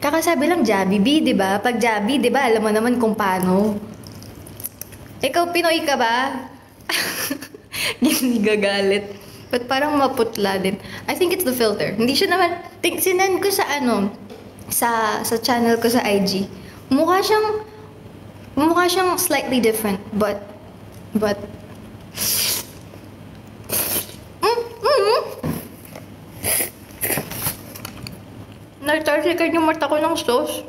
Kakasabi lang Jollibee, di ba? Pag Jollibee, di ba, alam mo naman kung paano. Ikaw, Pinoy ka ba? Hindi gagalit. But parang maputla din. I think it's the filter. Hindi siya naman, sinend ko sa ano, sa channel ko sa IG. Mukha siyang slightly different, but, nagtarsikan yung mata ko ng sauce.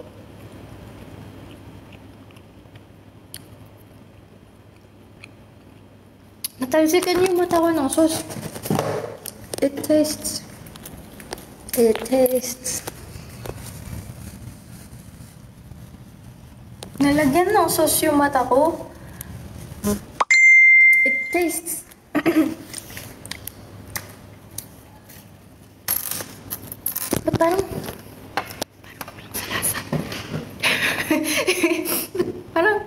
Natalsikan yung mata ko ng sauce. It tastes. Nalagyan ng sauce yung mata ko. It tastes. Ba't parang kulang sa lasa? Parang,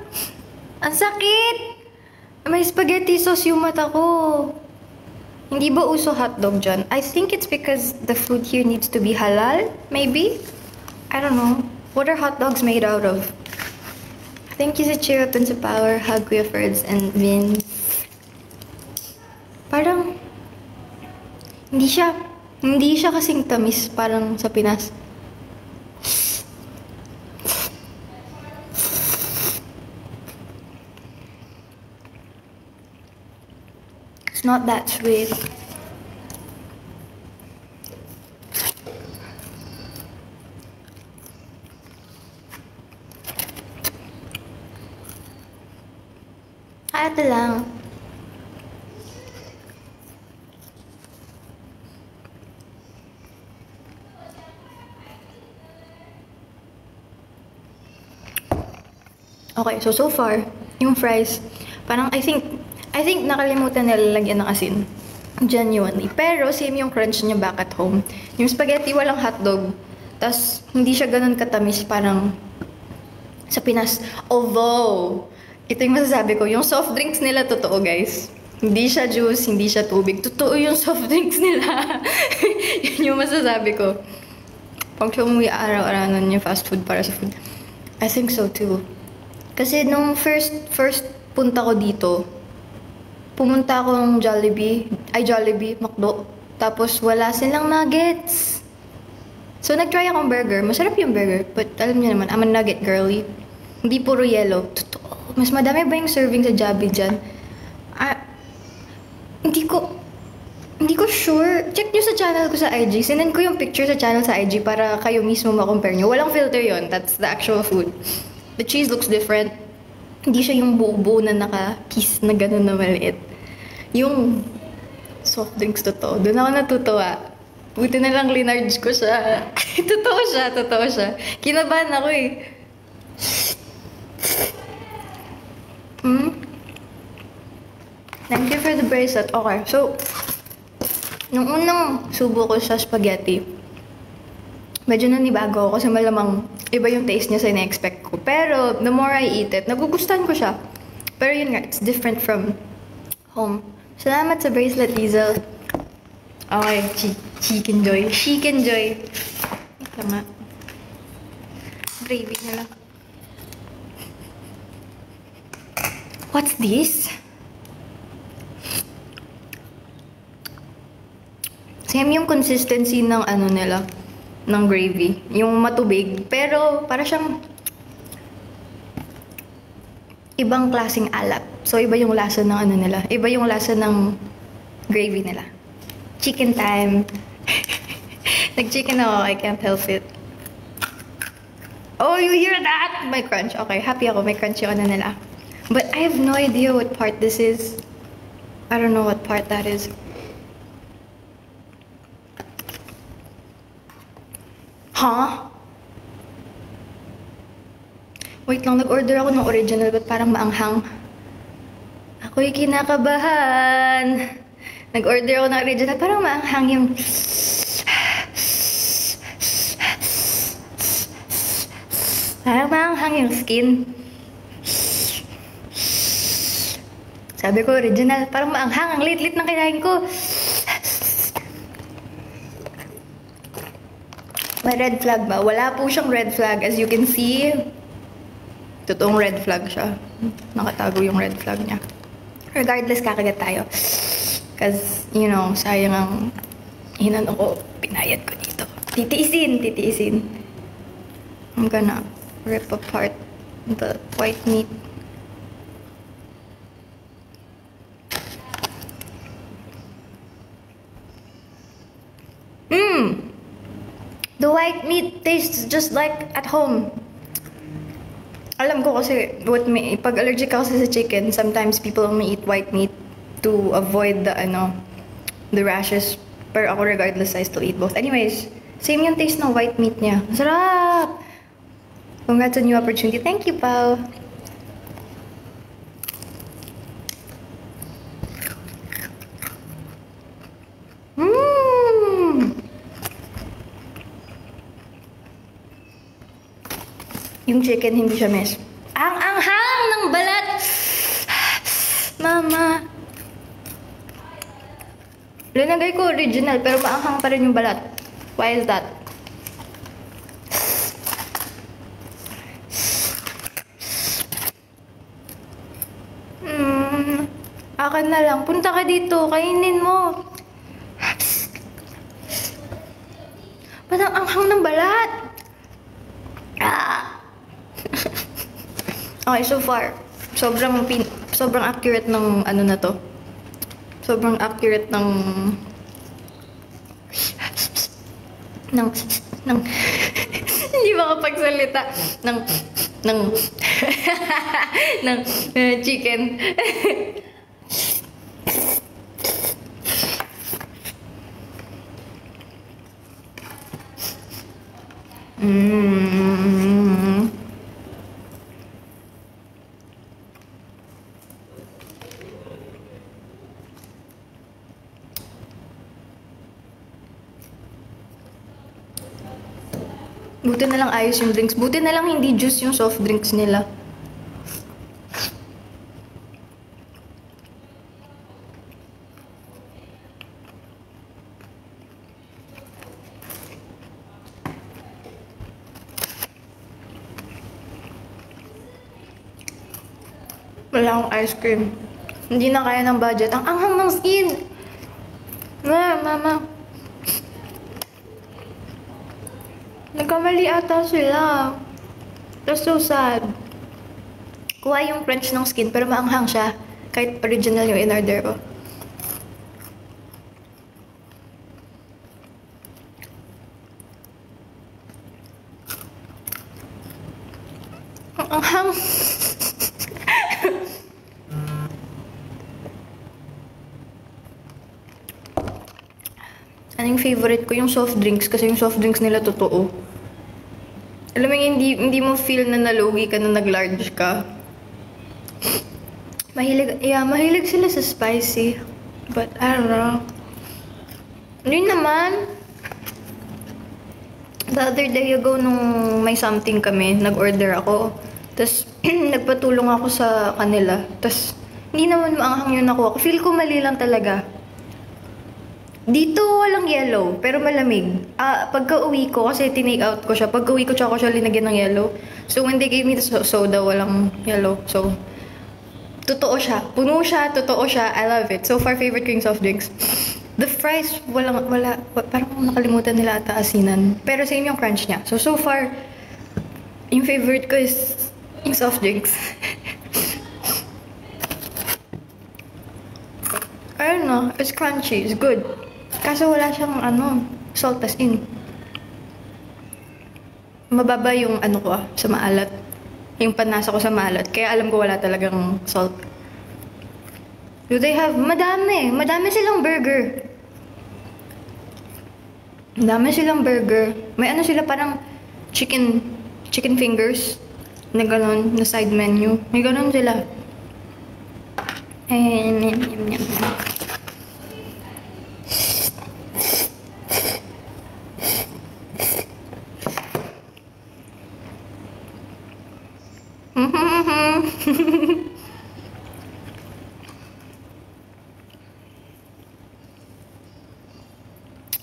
ang sakit! May spaghetti sauce yung mata ko. Hindi ba uso hotdog dyan? I think it's because the food here needs to be halal, maybe? I don't know. What are hot dogs made out of? Thank you sa cheer up and sa power, hug Kuya Ferds and Vince. Parang, hindi siya kasing tamis parang sa Pinas. It's not that sweet. Ito lang. Okay, so far, yung fries, parang I think nakalimutan nila lagyan ng asin. Genuinely. Pero same yung crunch niya back at home. Yung spaghetti walang hotdog. Tas hindi siya ganun katamis parang sa Pinas. Although, ito yung masasabi ko, yung soft drinks nila totoo guys. Hindi siya juice, hindi siya tubig. Totoo yung soft drinks nila. Yun yung masasabi ko. Pag umuwi araw-araw yung fast food para sa food. I think so too. Kasi nung first punta ko dito, pumunta ako ng Jollibee, McDo. Tapos wala silang nuggets. So nag-try akong burger. Masarap yung burger. But alam niyo naman, I'm a nugget girly. Hindi puro yellow. Totoo. Mas madami ba yung serving sa Jollibee dyan? Hindi ko sure. Check nyo sa channel ko sa IG. Sinend ko yung picture sa channel sa IG para kayo mismo ma-compare nyo. Walang filter yon. That's the actual food. The cheese looks different. Hindi siya yung buo-buo na naka-piece na gano'n na maliit. Yung soft drinks totoo. Doon ako natutuwa. Buti na lang linarge ko siya. Totoo siya. Kinabahan ako eh. Thank you for the bracelet. Okay, so, nung unang subo ko sa spaghetti, medyo nanibago ako kasi malamang iba yung taste niya sa ina-expect ko. Pero, the more I eat it, nagugustuhan ko siya. Pero yun nga, it's different from home. Salamat sa bracelet, Liesel. Okay, chicken joy. Ito nga. Gravy na lang. What's this? Same yung consistency ng ano nila, ng gravy. Yung matubig. Pero, para siyang ibang klaseng alat. So, iba yung lasa ng ano nila. Iba yung lasa ng gravy nila. Chicken time. Nag-chicken ako. I can't help it. Oh, you hear that? May crunch. Okay, happy ako. May crunch yung ano nila. But I have no idea what part this is. I don't know what part that is. Huh? Wait lang, nag-order ako ng original but parang maanghang. Ako'y kinakabahan. Nag-order ako ng original, parang maanghang yung... Parang maanghang yung skin. Sabi ko, original, parang maanghang. Ang lit-lit ng kinain ko. May red flag ba? Wala po siyang red flag. As you can see, totoong red flag siya. Nakatago yung red flag niya. Regardless, kakagat tayo. Because, you know, sayang ang hinano ko, pinayad ko dito. Titiisin. I'm gonna rip apart the white meat. The white meat tastes just like at home. Alam ko kasi, pag allergic ako sa chicken, sometimes people only eat white meat to avoid the rashes. Pero ako regardless, I still eat both. Anyways, same yung taste ng white meat niya. Sarap! Congrats on new opportunity. Thank you, Pao. Yung chicken, hindi siya mess. Ang anghang ng balat! Mama! Linagay ko original, pero maanghang pa rin yung balat. Why is that? Akin na lang. Punta ka dito. Kainin mo. Ba't ang anghang ng balat? Okay, so far, sobrang accurate ng na to. Sobrang accurate ng hindi makapagsalita ng chicken. Buti na lang ayos yung drinks. Buti na lang hindi juice yung soft drinks nila. Wala akong ice cream. Hindi na kaya ng budget. Ang anghang ng skin! Mama. Nagkamali ata sila. That's so sad. Kuha yung crunch ng skin pero maanghang siya. Kahit original yung in-order ko. Ang anghang. Anong favorite ko? Yung soft drinks. Kasi yung soft drinks nila totoo. Alam mo, hindi mo feel na nalugi ka na nag-large ka. Mahilig sila sa spicy. But, I don't know. Hindi naman. The other day ago, nung may something kami, nag-order ako. Tapos, nagpatulong ako sa kanila. Tapos, hindi naman maanghang yun ako. Feel ko mali lang talaga. Dito walang yellow, pero malamig. Pagka uwi ko, kasi tinake out ko siya. Pagka uwi ko, tsaka ko siya linagyan ng yellow. So when they gave me the soda, walang yellow. So, totoo siya. Puno siya, totoo siya. I love it. So far, favorite ko yung soft drinks. The fries, wala. Parang nakalimutan nila ata asinan. Pero same yung crunch niya. So far, yung favorite ko is yung soft drinks. I don't know. It's crunchy. It's good. Kaso wala siyang salt as in. Mababa yung ko sa maalat. Yung panasa ko sa maalat. Kaya alam ko wala talagang salt. Do they have? Madami. Madami silang burger. Madami silang burger. May sila parang chicken fingers. Na ganon, na side menu. May ganon sila.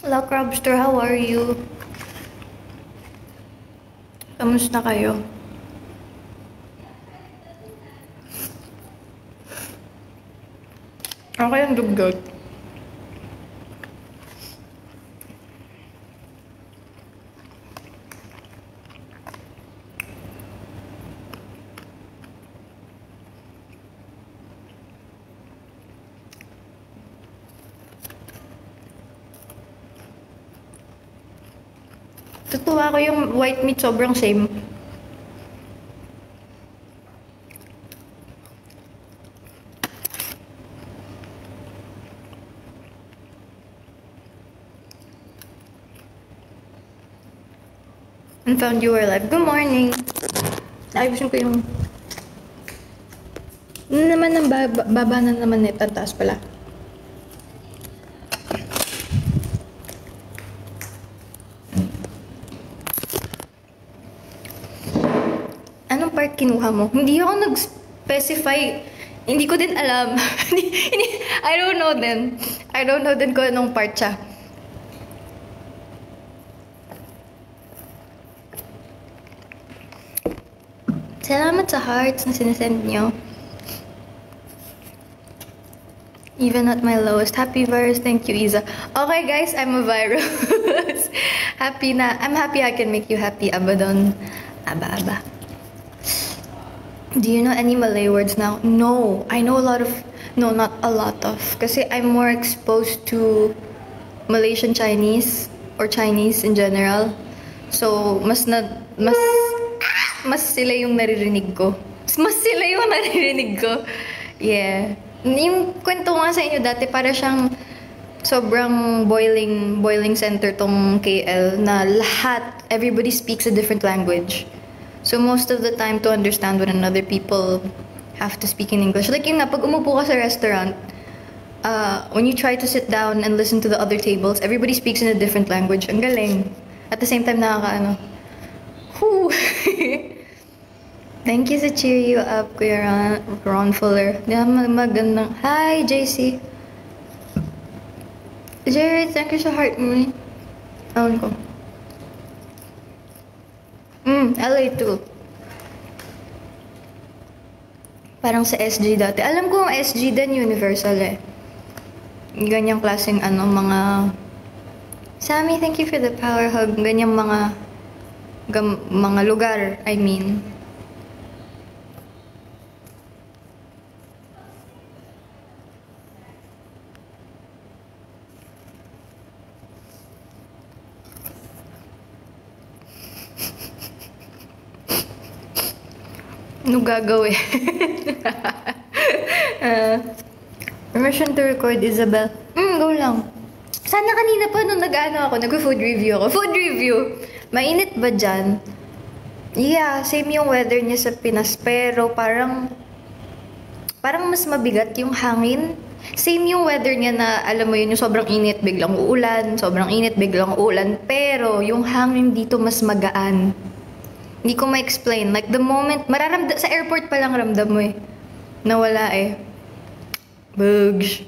Hello, Crabster. How are you? Kamusta kayo? Okay ang dugot. Tutuwa ko yung white meat sobrang same. And found you were live. Good morning. Ayusin ko yung... Ano naman ang baba na naman nito. Taas pala. Anong part kinuha mo? Hindi ako nag-specify. Hindi ko din alam. I don't know din. I don't know din kung anong part siya. Salamat sa hearts na sinesend nyo. Even at my lowest. Happy virus. Thank you, Iza. Okay, guys. I'm a virus. Happy na. I'm happy I can make you happy. Abadon. Aba. Do you know any Malay words now? No. I know a lot of... No, not a lot of. Kasi I'm more exposed to Malaysian Chinese or Chinese in general. So, mas sila yung naririnig ko. Mas sila yung naririnig ko. Yeah. Yung kwento nga sa inyo dati, para siyang sobrang boiling center tong KL na everybody speaks a different language. So most of the time to understand one another, people have to speak in English. Like yun nga, pag umupo ka sa restaurant, when you try to sit down and listen to the other tables, everybody speaks in a different language. Ang galing. At the same time, nakakaano. Whew. Thank you sa cheer you up, Kuya Ron Fuller. Magandang... Hi, JC. Jerry, thank you sa heart mo. Ewan ko. LA too. Parang sa SG dati. Alam ko ang SG din Universal eh. Ganyang klaseng mga... Sammy, thank you for the power hug. Ganyang mga lugar, I mean. Ano gagawin? Permission to record, Isabel. Go lang. Sana kanina pa nung nag-food review ako. Food review! Mainit ba dyan? Yeah, same yung weather niya sa Pinas. Pero parang mas mabigat yung hangin. Same yung weather niya na, alam mo yun, yung sobrang init, biglang uulan. Sobrang init, biglang uulan. Pero yung hangin dito mas magaan. Hindi ko ma-explain. Like, the moment, sa airport pa lang ramdam mo eh. Nawala eh. Bugs.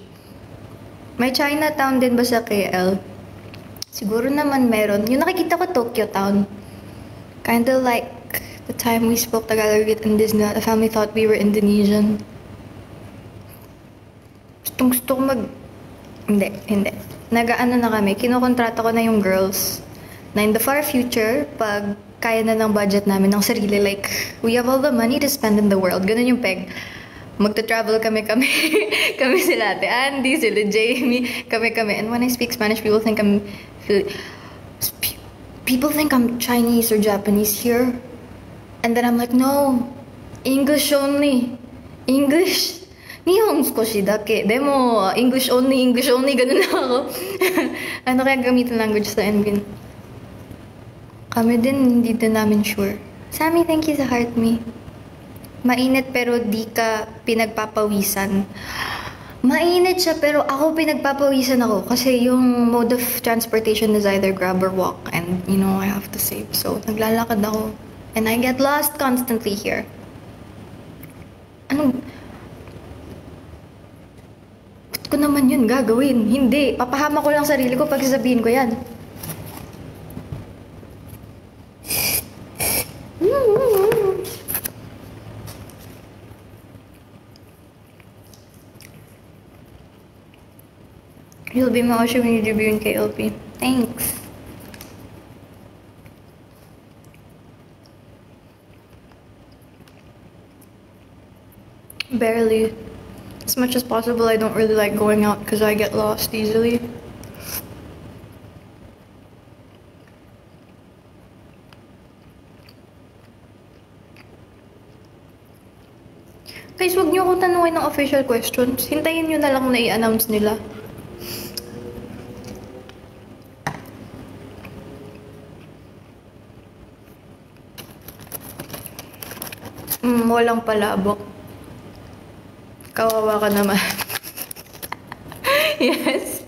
May Chinatown din ba sa KL? Siguro naman meron. Yung nakikita ko, Tokyo Town. Kinda like the time we spoke Tagalog in Disney. The family thought we were Indonesian. Gusto ko Hindi. Nag-ano na kami. Kinokontrata ko na yung girls. Na in the far future, pag kaya na ng budget namin ng sarili, like, we have all the money to spend in the world. Ganun yung peg. Magta-travel kami. Kami sila Ate Andy, sila Jamie, kami. And when I speak Spanish, people think I'm Chinese or Japanese here. And then I'm like, no, English only. English. Nihon skoshi dake. Demo, English only. Ganun na ako. Ano kaya gamitin language sa NBN? Kami din, hindi din namin sure. Sammy, thank you sa heart me. Mainit pero di ka pinagpapawisan. Mainit siya pero ako pinagpapawisan ako. Kasi yung mode of transportation is either grab or walk. And you know, I have to save. So, naglalakad ako. And I get lost constantly here. Ba't ko naman yun gagawin? Hindi. Papahama ko lang sarili ko pag sasabihin ko yan. You'll be my Osho when you debut in KLP. Thanks. Barely. As much as possible, I don't really like going out because I get lost easily. Guys, wag niyo akong tanungin ng official questions. Hintayin niyo na lang na i-announce nila. Walang palabok. Kawawa ka naman. Yes.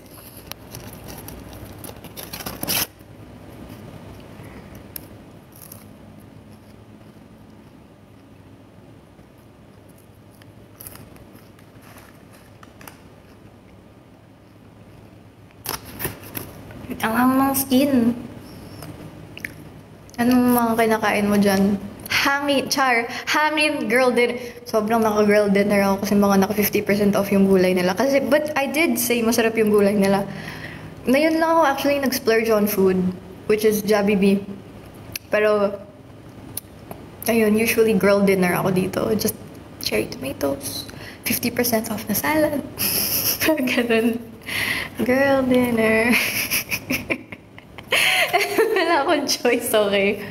Ang hang skin. Anong mga kinakain mo dyan? Hangin, hangin girl dinner. Sobrang naka-girl dinner ako kasi mga naka 50% off yung gulay nila. Kasi, but I did say masarap yung gulay nila. Ngayon lang ako actually nag-splurge on food, which is Jollibee. Pero, ayun, usually girl dinner ako dito. Just cherry tomatoes, 50% off na salad. Ganun. Girl dinner. Wala akong choice, okay?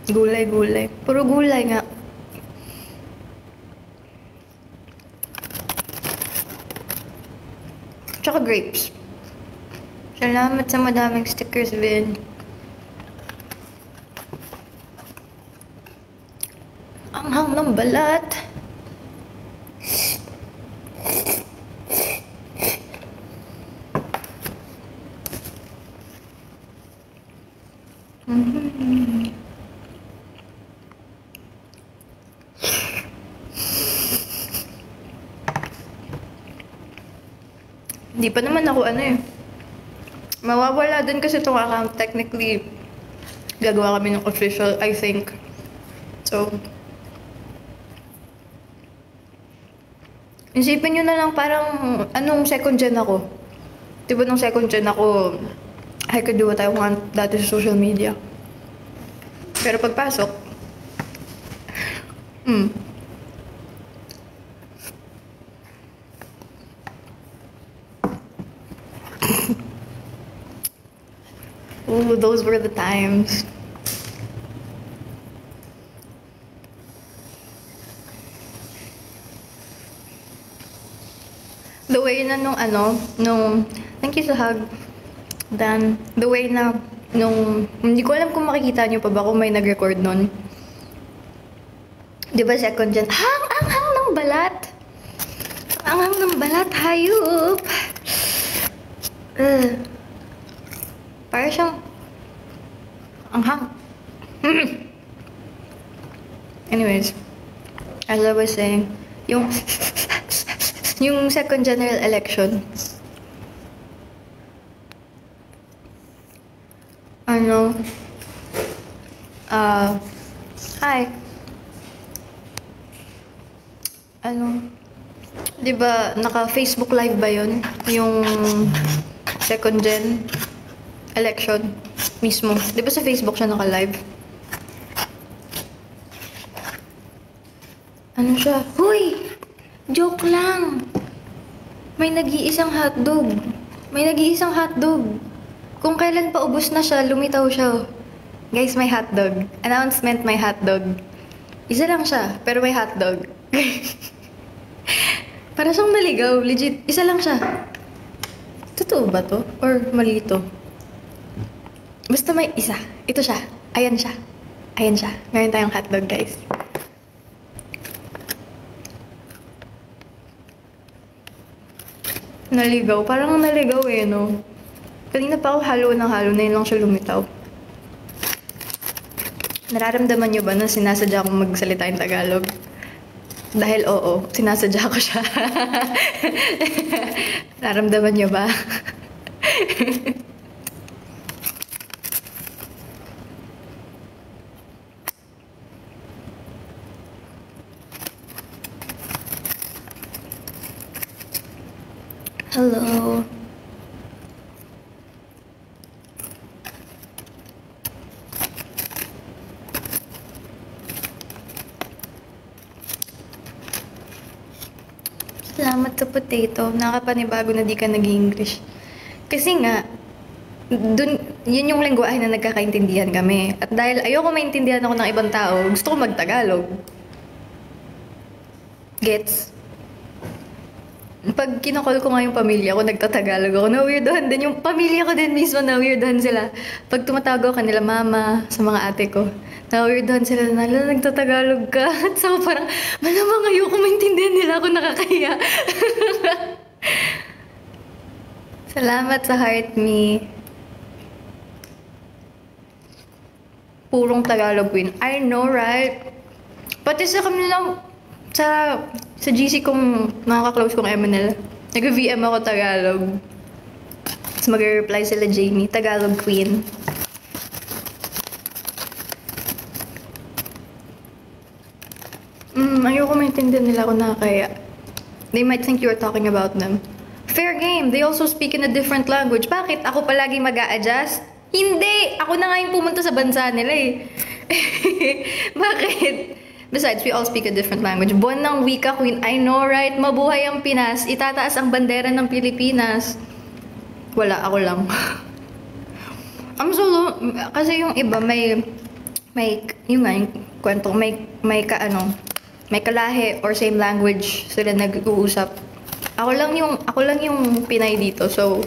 Gulay-gulay. Puro gulay nga. Tsaka grapes. Salamat sa madaming stickers, Vin. Ang hang ng balat. Hindi pa naman ako mawawala din kasi itong account. Technically, gagawa kami ng official, I think. So, isipin nyo na lang parang anong second gen ako. Diba nung second gen ako, I could do what I want dati sa social media. Pero pagpasok, ooh, those were the times. The way na thank you sa hug, Dan. The way na hindi ko alam kung makikita niyo pa ba kung may nag-record nun. Di ba second gen? Ang hang ng balat! Ang hang ng balat, hayop! Para siyang anghang. Anyways, as I was saying, yung second general election, hi. Di ba naka-Facebook live ba yun? Yung second gen election mismo. Di ba sa Facebook siya naka-live? Ano siya? Hoy! Joke lang! May nag-iisang hotdog. May nag-iisang hotdog. Kung kailan pa ubos na siya, lumitaw siya. Guys, may hotdog. Announcement, may hotdog. Isa lang siya, pero may hotdog. Para siyang naligaw. Legit, isa lang siya. Totoo ba to? Or mali to? Basta may isa. Ito siya. Ayan siya. Ayan siya. Meron tayong hotdog, guys. Naligaw. Parang naligaw no? Kanina pa ako halo ng halo na yun lang siya lumitaw. Nararamdaman niyo ba na sinasadya akong magsalita yung Tagalog? Dahil oo, sinasadya ko siya. Nararamdaman niyo ba? Hello. Salamat sa potato. Nakapanibago na di ka nag-English. Kasi nga, yun yung lengguwahe na nagkakaintindihan kami. At dahil ayoko maintindihan ako ng ibang tao, gusto ko mag-Tagalog. Gets? Pag kinakall ko nga yung pamilya ko, nagtatagalog ako. Na-weirdohan din. Yung pamilya ko din mismo, na-weirdohan sila. Pag tumatawag ako kanila mama, sa mga ate ko, na-weirdohan sila na, nagtatagalog ka. At saka parang, malamang ayoko maintindihan nila ako nakakahiya. Salamat sa heart me. Purong Tagalog queen. I know, right? Pati sa kami lang, sa GC kong nakaka-close kong MNL, nag-VM ako Tagalog. Tapos mag-reply sila Jamie, Tagalog queen. Ayoko maintindihan nila ako nakakaya. They might think you're talking about them. Fair game, they also speak in a different language. Bakit? Ako palagi mag-a-adjust? Hindi! Ako na nga yung pumunta sa bansa nila eh. Bakit? Besides, we all speak a different language. Buwan ng wika queen. I know, right? Mabuhay ang Pinas. Itataas ang bandera ng Pilipinas. Wala, ako lang. I'm solo. Kasi yung iba, may yung nga, yung kwento, may kalahi or same language sila nag-uusap. Ako lang yung Pinay dito. So,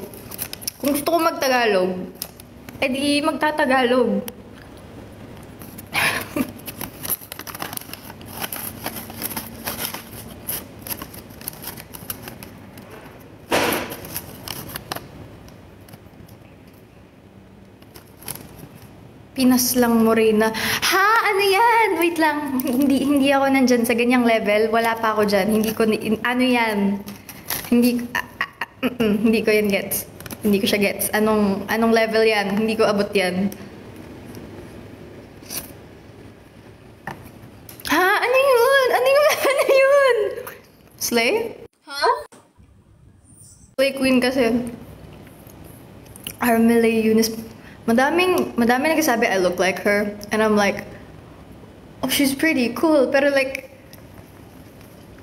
kung gusto ko mag-Tagalog, edi magtatagalog. Pinas lang Morena. Ha? Ano yan? Wait lang. Hindi ako nandyan sa ganyang level. Wala pa ako dyan. Hindi ko, ano yan? Hindi ko yan gets. Hindi ko siya gets. Anong level yan? Hindi ko abot yan. Ha? Ano yun? Ano yun? Slay? Ha? Slay queen kasi. Armelle Eunice. Madaming nagsasabi I look like her. And I'm like, oh, she's pretty, cool. Pero like,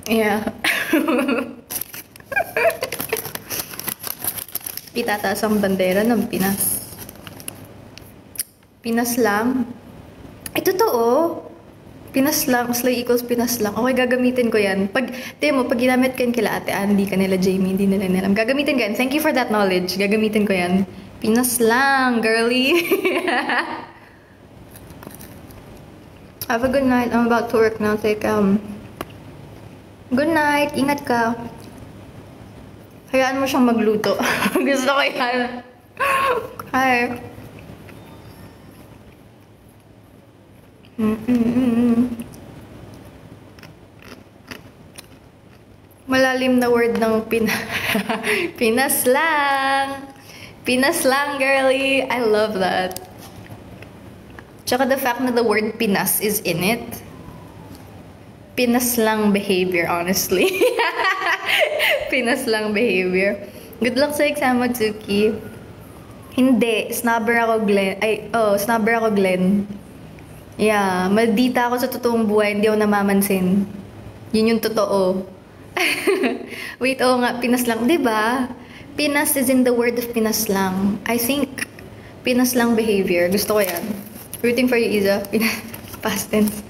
yeah. Itataas ang bandera ng Pinas. Pinas lang. Ay, totoo. Pinas lang. Slay equals Pinas lang. Okay, gagamitin ko yan. Pag ginamit ko yan kila Ate Andy, kanila Jamie, hindi nila nilam. Gagamitin ko yan. Thank you for that knowledge. Gagamitin ko yan. Pinas lang, girly. Have a good night. I'm about to work now. Good night. Ingat ka. Hayaan mo siyang magluto. Gusto ko yan. Hi. Malalim na word ng Pinas lang. Pinas lang, girly. I love that. Tsaka the fact na the word Pinas is in it. Pinas lang behavior, honestly. Pinas lang behavior. Good luck sa exam mo, Tsuki. Hindi. Snobber ako, Glenn. Snobber ako, Glenn. Yeah. Maldita ako sa totoong buhay. Hindi ako namamansin. Yun yung totoo. Wait, nga. Pinas lang. Diba? Pinas is in the word of Pinas lang. I think Pinas lang behavior. Gusto ko yan. Rooting for you, Iza. Past tense.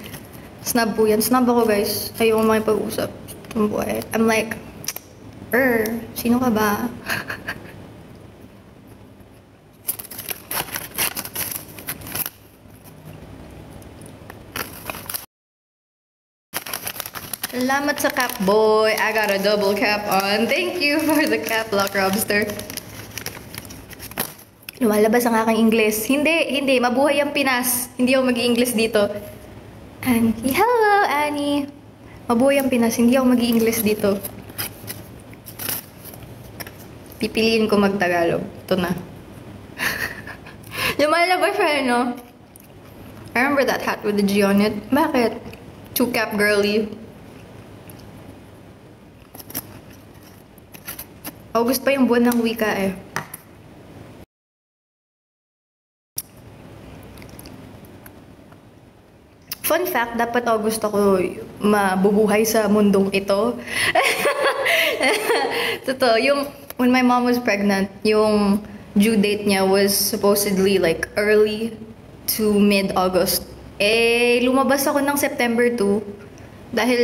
Snob po yan. Snob ako, guys. Ayaw ko makipag-usap. I'm like, sino ka ba? Salamat sa cap, boy. I got a double cap on. Thank you for the cap, Lock Robster. Lumalabas ang aking Ingles. Hindi. Mabuhay ang Pinas. Hindi ako mag-i-Ingles dito. Annie. Hello, Annie. Mabuhay ang Pinas. Hindi ako mag-i-Ingles dito. Pipiliin ko mag-Tagalog. Ito na. Lumalabas siya, no? I remember that hat with the G on it. Bakit? Two cap girly. August pa yung buwan ng wika eh. Fun fact, dapat August ako mabubuhay sa mundong ito. Totoo, when my mom was pregnant, yung due date niya was supposedly like early to mid-August. Eh, lumabas ako ng September 2 dahil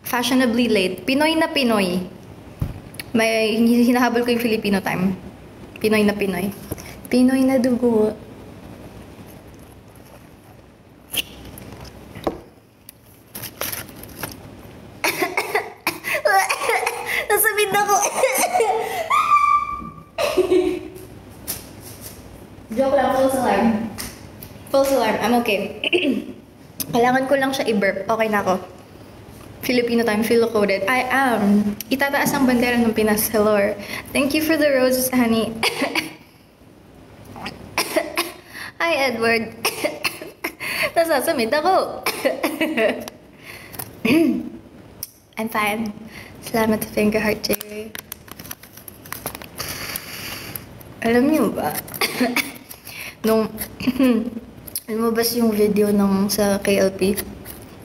fashionably late. Pinoy na Pinoy. May hinahabol ko yung Filipino time. Pinoy na Pinoy. Pinoy na dugo. Nasabit ako. Joke lang, false alarm. False alarm, I'm okay. Kailangan ko lang siya i-burp. Okay na ako. Filipino time, Filo-coded. I am. Itataas ang bandera ng Pinas. Hello. Thank you for the roses, honey. Hi, Edward. Nasasamid ako. I'm fine. Salamat sa finger heart, Jerry. Alam niyo ba? Nung lumabas yung video sa KLP,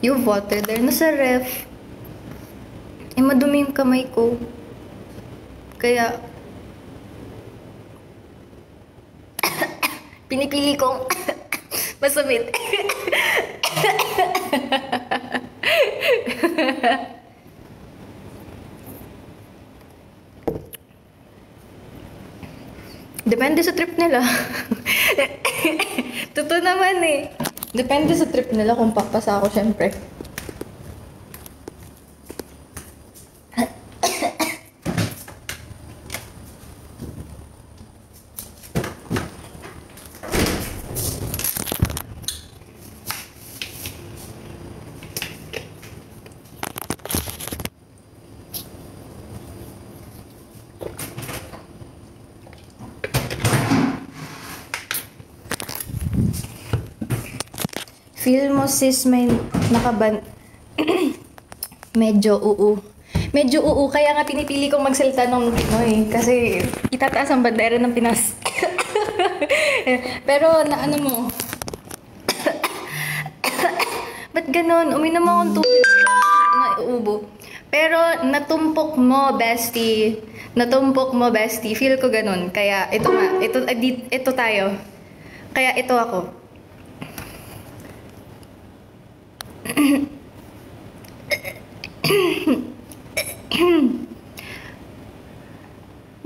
yung water there, nasa ref. Eh, madumi yung kamay ko. Kaya, pinipili kong masumit. Depende sa trip nila. Totoo naman eh. Depende sa trip nila kung papasa ako, syempre. Feel mo sis may nakaban... Medyo uu. Medyo uu, kaya nga pinipili kong magsalita ng Pinoy. Kasi itataas ang bandera ng Pinas. Pero naano mo? Ba't ganun? Uminom akong tubig na uubo. Pero natumpok mo, bestie. Natumpok mo, bestie. Feel ko ganun. Kaya ito nga. Ito tayo. Kaya ito ako.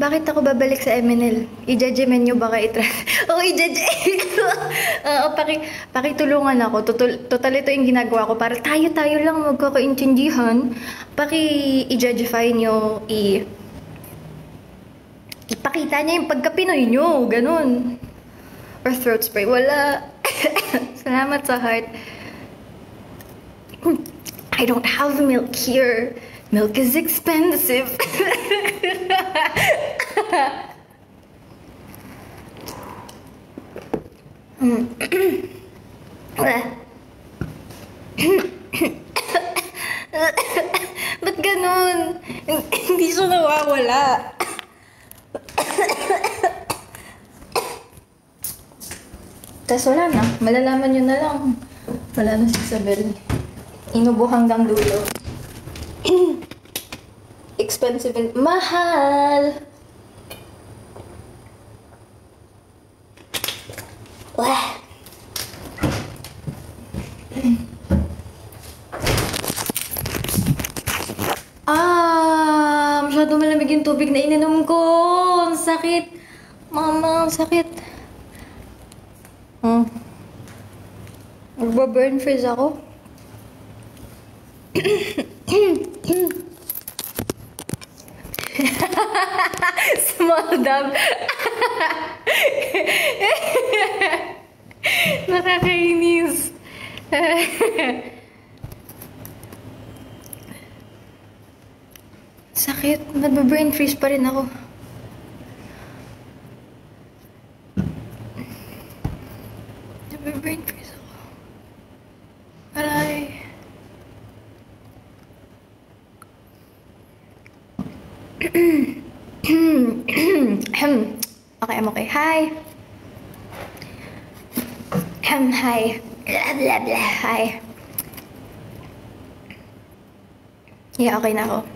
Bakit ako babalik sa MNL? I-judgemen nyo baka Oo, i-judge. Pakitulungan ako. Total ito yung ginagawa ko para tayo lang magkakaintindihan. I-judgify nyo, ipakita niya yung pagka-Pinoy nyo. Ganun. Or throat spray. Wala. Salamat sa heart. I don't have milk here. Milk is expensive. Ba't ganun? Hindi siya nawawala. Tas wala na. Malalaman nyo na lang. Wala na si Isabel. Inubo hanggang dulo. Expensive and mahal. Wah. Masyado malamig yung tubig na ininom ko. Ang sakit. Mama, ang sakit. Magba-burn freeze ako. Small dab. Nakakainis. Sakit. Nagba-brain freeze pa rin ako. Nagba-brain freeze ako. Aray. Okay, I'm okay. Hi. Hi. Blah, blah, blah. Hi. Yeah, okay na ako.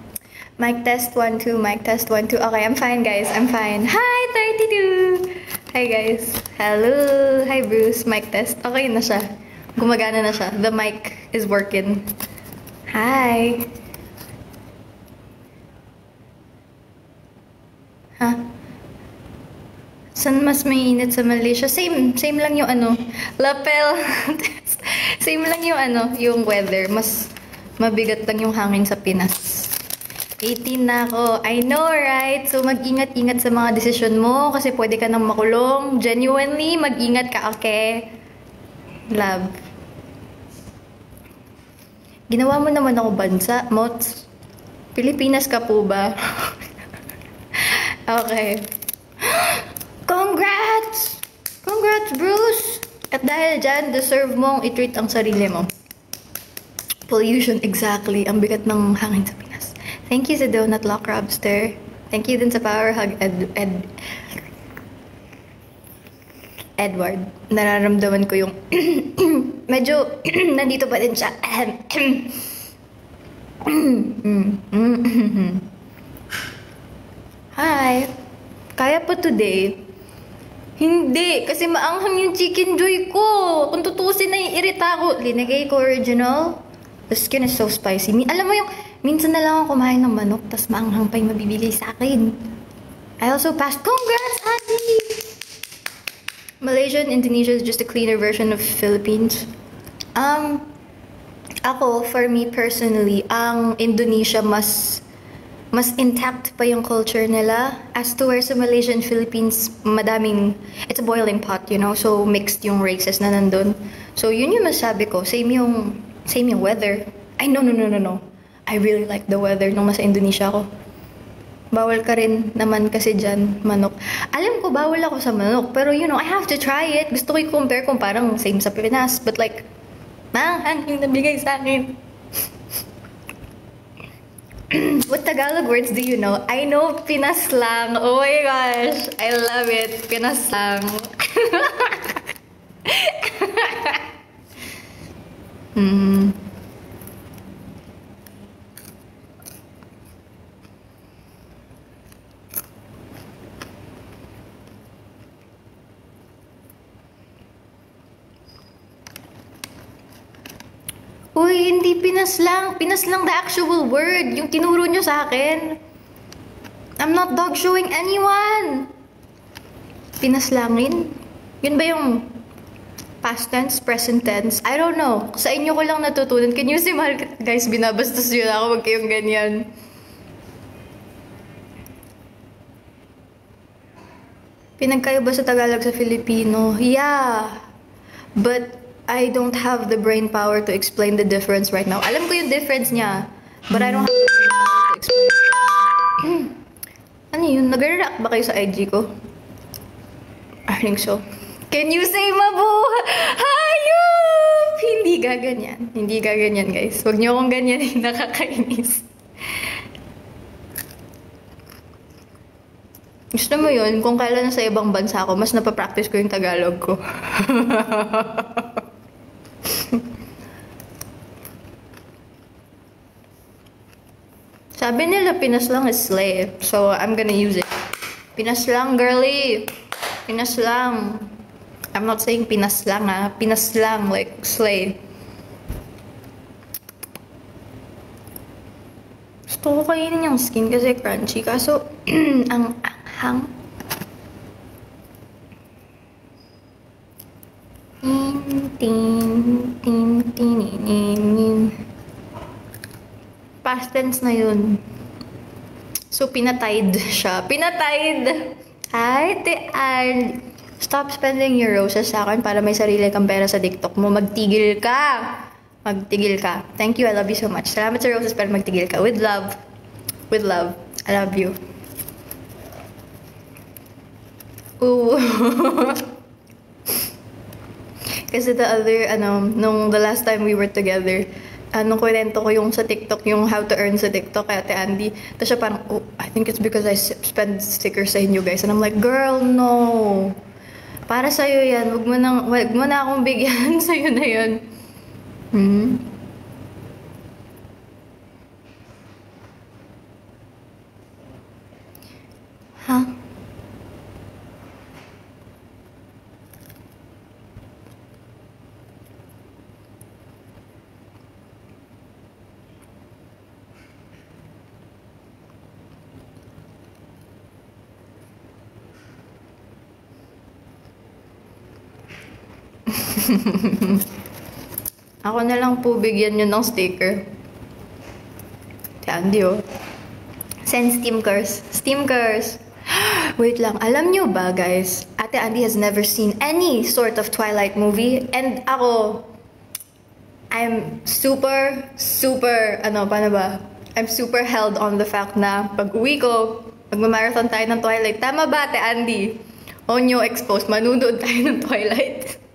Mic test 1, 2, mic test 1, 2. Okay, I'm fine, guys. I'm fine. Hi, 32! Hi, guys. Hello. Hi, Bruce. Mic test. Okay na siya. Gumagana na siya. The mic is working. Hi. Huh? Saan mas mainit sa Malaysia? Same lang yung ano, lapel. Same lang yung ano, yung weather. Mas mabigat lang yung hangin sa Pinas. 18 na ako. I know, right? So, mag-ingat-ingat sa mga desisyon mo kasi pwede ka nang makulong. Genuinely, mag-ingat ka, okay? Love. Ginawa mo naman ako bansa, Mots. Pilipinas ka po ba? Okay. Congrats! Congrats, Bruce! At dahil dyan, deserve mong i-treat ang sarili mo. Pollution, exactly. Ang bigat ng hangin sa Pinas. Thank you sa Donut Lock Robster. Thank you din sa Power Hug, Edward. Nararamdaman ko yung medyo nandito pa din siya. Hi! Kaya pa today? Hindi! Kasi maanghang yung chicken joy ko! Kung tutusin na irita ko. Linagay ko original. The skin is so spicy. Alam mo yung, minsan na lang ako kumain ng manok, tas maanghang pa yung mabibili sa akin. I also passed. Congrats, Adi! Malaysia and Indonesia is just a cleaner version of Philippines. Ako, for me personally, ang Indonesia mas intact pa yung culture nila. As to where sa Malaysia and Philippines, madaming, it's a boiling pot, you know? So, mixed yung races na nandun. So, yun yung masabi ko. Same yung weather. Ay, no. I really like the weather nung nasa Indonesia ako. Bawal ka rin naman kasi dyan, manok. Alam ko, bawal ako sa manok. Pero, you know, I have to try it. Gusto ko i-compare kung parang same sa Pinas. But like, yung nabigay sa akin. What Tagalog words do you know? I know Pinaslang. Oh my gosh. I love it. Pinaslang. Uy, hindi pinaslang. Pinaslang the actual word. Yung tinuro nyo sa akin. I'm not dog showing anyone. Pinaslangin? Yun ba yung past tense, present tense? I don't know. Sa inyo ko lang natutunan. Can you see, mahal, guys, binabastos yun ako. Huwag kayong ganyan. Pinagkaiba sa Tagalog sa Filipino. Yeah. But I don't have the brain power to explain the difference right now. Alam ko yung difference niya, but I don't have the brain power to explain. Ano yun? Nag-react ba kayo sa IG ko? I think so. Can you say mabuhay? Hayop! Hindi gaganyan. Hindi gaganyan, guys. Huwag niyo akong ganyan. Nakakainis. Gusto mo yun? Kung kailan sa ibang bansa ako, mas napapractice ko yung Tagalog ko. Sabi nila pinaslang is slay. So, I'm gonna use it. Pinaslang, girly. Pinaslang. I'm not saying pinaslang, ha. Pinaslang, like, slay. Gusto ko kainin yung skin kasi crunchy. Kaso, ang anghang. Past tense na yun. So, pinatide siya. Pinatide! Hi, Tean! Stop spending your roses sa akin para may sarili kang pera sa TikTok mo. Magtigil ka! Magtigil ka. Thank you, I love you so much. Salamat sa roses pero magtigil ka. With love. With love. I love you. Ooh. Kasi the other, nung the last time we were together, ano, kwento ko yung sa TikTok, yung how to earn sa TikTok kay Ate Andy. Tapos siya parang, oh, I think it's because I spend stickers sa inyo guys. And I'm like, girl, no. Para sa'yo yan. Wag mo na akong bigyan. Sa'yo na yan. Hmm? Ha? Ako na lang po bigyan nyo ng sticker. Si Andy, oh. Send Steamcars. Steamcars! Wait lang, alam nyo ba guys, Ate Andy has never seen any sort of Twilight movie. And ako, I'm super, paano ba? I'm super held on the fact na pag uwi ko, magmamarathon tayo ng Twilight. Tama ba, Ate Andy? Onyo exposed, manunod tayo ng Twilight.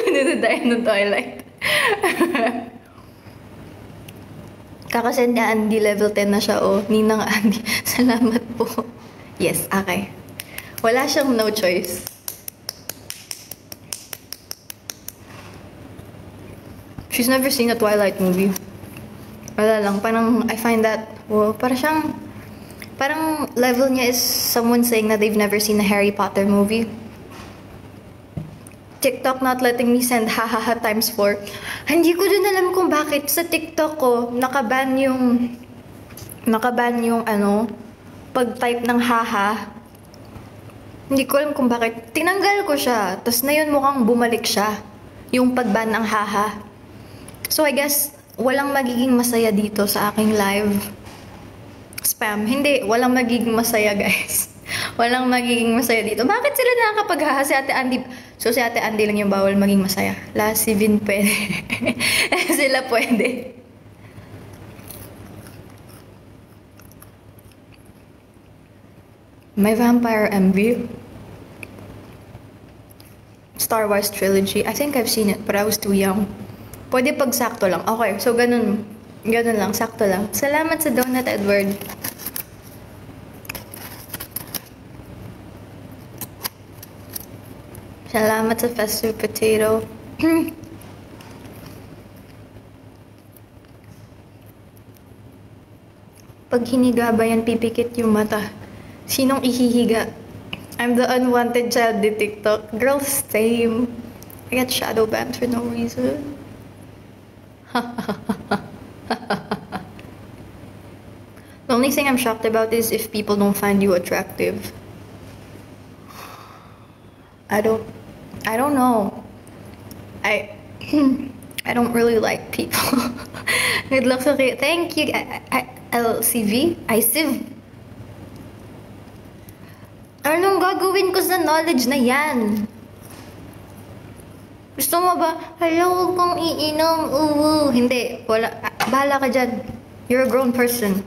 Manunod tayo ng Twilight. Kakasend niya Andy, level 10 na siya, oh. Ninang Andy, salamat po. Yes, okay. Wala siyang no choice. She's never seen a Twilight movie. Wala lang, parang I find that, oh, parang level niya is someone saying that they've never seen a Harry Potter movie. TikTok not letting me send hahaha times 4. Hindi ko din alam kung bakit sa TikTok ko nakaban yung ano, pag-type ng haha. Hindi ko alam kung bakit. Tinanggal ko siya. Tapos na yun mukhang bumalik siya. Yung pag-ban ng haha. So I guess walang magiging masaya dito sa aking live spam. Hindi, walang magiging masaya guys. Walang magiging masaya dito. Bakit sila nakakapaghaha? Si Ate Andy. So si Ate Andy lang yung bawal maging masaya. Si Vin pwede. Sila pwede. My Vampire MV. Star Wars Trilogy. I think I've seen it, but I was too young. Pwede pag sakto lang. Okay, so ganun. Ganun lang, sakto lang. Salamat sa donut, Edward. Salamat sa festive potato. Pag hiniga ba yan, pipikit yung mata. Sinong ihihiga? I'm the unwanted child di TikTok. Girl, same. I get shadow banned for no reason. The only thing I'm shocked about is if people don't find you attractive. I don't know. I don't really like people. Good luck sa kayo. Thank you. LCV? ICIV? Anong gagawin ko sa knowledge na yan? Gusto mo ba? Hala, huwag kong iinom. Hindi. Wala. Bahala ka dyan. You're a grown person.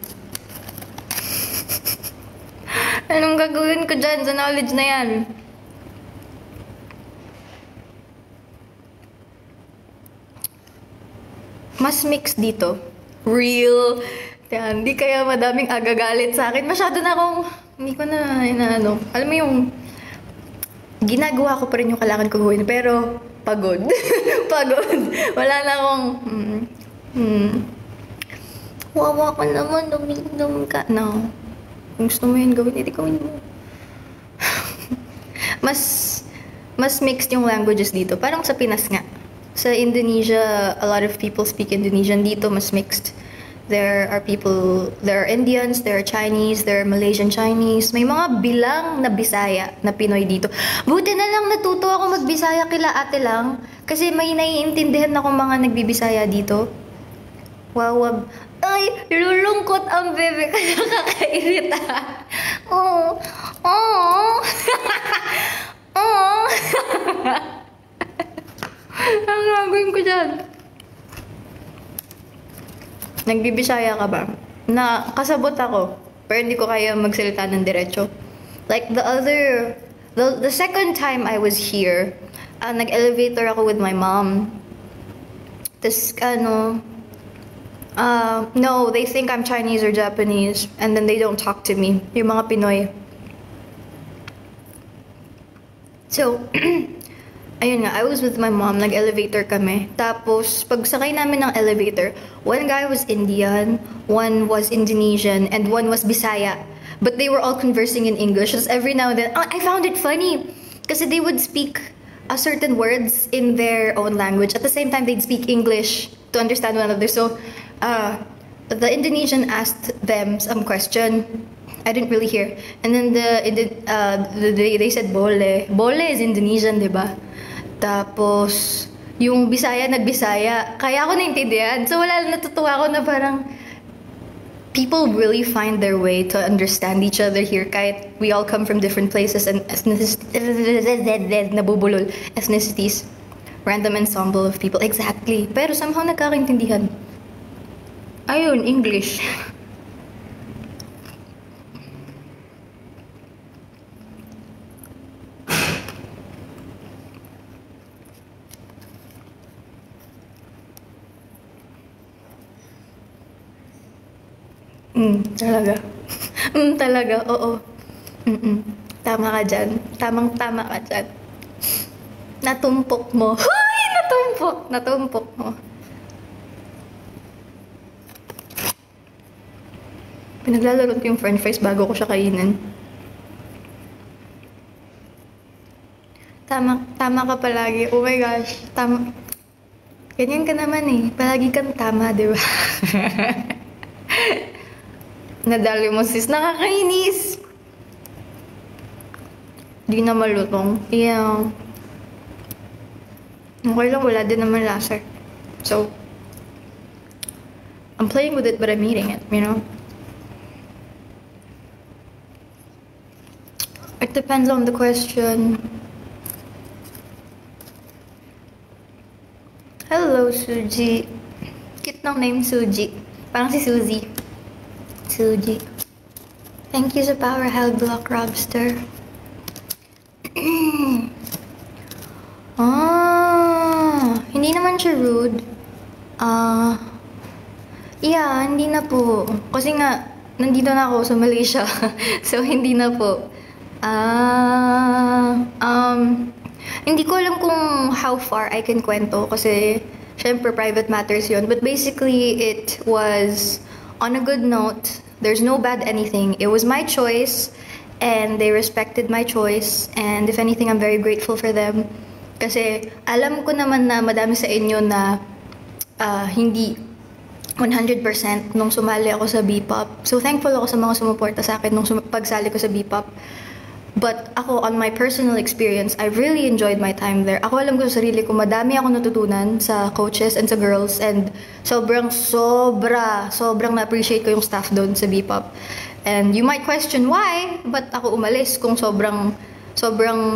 Anong gagawin ko dyan sa knowledge na yan? Mas mix dito. Real. Yan, di kaya madaming agagalit sa akin. Masyado na akong, hindi ko na inaano. Alam mo yung, ginagawa ko pa rin yung kailangan ko gawin, pero pagod. Pagod. Wala na akong, wawa ka naman, uminom ka. No. Kung gusto mo yun gawin, hindi gawin mo. mas mixed yung languages dito. Parang sa Pinas nga. Sa Indonesia, a lot of people speak Indonesian. Dito, mas mixed. There are Indians, there are Chinese, there are Malaysian Chinese. May mga bilang na Bisaya na Pinoy dito. Buti na lang natuto ako magbisaya kila ate lang. Kasi may naiintindihan akong mga nagbibisaya dito. Wawab. Ay, lulungkot ang bebe ka nakakairita. Oh. Oh. Oh. Ang gagawin ko dyan? Nagbibisaya ka ba? Na kasabot ako, pero hindi ko kaya magsalita ng diretso. Like the second time I was here, nag-elevator ako with my mom. Tapos No, they think I'm Chinese or Japanese, and then they don't talk to me. Yung mga Pinoy. So, ayun nga, I was with my mom, nag-elevator kami. Tapos, pag sakay namin ng elevator, one guy was Indian, one was Indonesian, and one was Bisaya. But they were all conversing in English. Just every now and then, I found it funny. Kasi they would speak certain words in their own language. At the same time, they'd speak English to understand one another. So, the Indonesian asked them some question. I didn't really hear. And then they said bole. Bole is Indonesian, di ba? Tapos, yung Bisaya, nagbisaya. Kaya ako naintindihan. So, natutuwa ako na parang people really find their way to understand each other here kahit we all come from different places and ethnicities. Random ensemble of people. Exactly. Pero somehow nagkakaintindihan. Ayun, English. Talaga. Talaga, oo. Tama ka dyan. Tamang-tama ka dyan. Natumpok mo. Hoy! Natumpok mo. Pinaglalaro ko yung french fries bago ko siya kainin. Tama ka palagi. Oh my gosh. Tama. Ganyan ka naman eh. Palagi kang tama, di ba? Nadali mo sis. Nakakainis! Di na malutong. Yeah. Okay lang, wala din naman lasa. So, I'm playing with it but I'm eating it, you know? It depends on the question. Hello, Suji. Cute ng name, Suji. Parang si Suzy. Suji. Thank you sa Power Held Block Robster. Hindi naman siya rude. Yeah, hindi na po. Kasi nga, nandito na ako sa Malaysia. So, hindi na po. Hindi ko alam kung how far I can kwento kasi syempre private matters yun. But basically, it was on a good note. There's no bad anything. It was my choice and they respected my choice. And if anything, I'm very grateful for them. Kasi alam ko naman na madami sa inyo na hindi 100% nung sumali ako sa B-pop. So thankful ako sa mga sumuporta sa akin nung pagsali ko sa B-pop. But ako, on my personal experience, I really enjoyed my time there. Ako alam ko sa sarili ko, madami ako natutunan sa coaches and sa girls. And sobrang na-appreciate ko yung staff doon sa B-pop. And you might question why, but ako umalis kung sobrang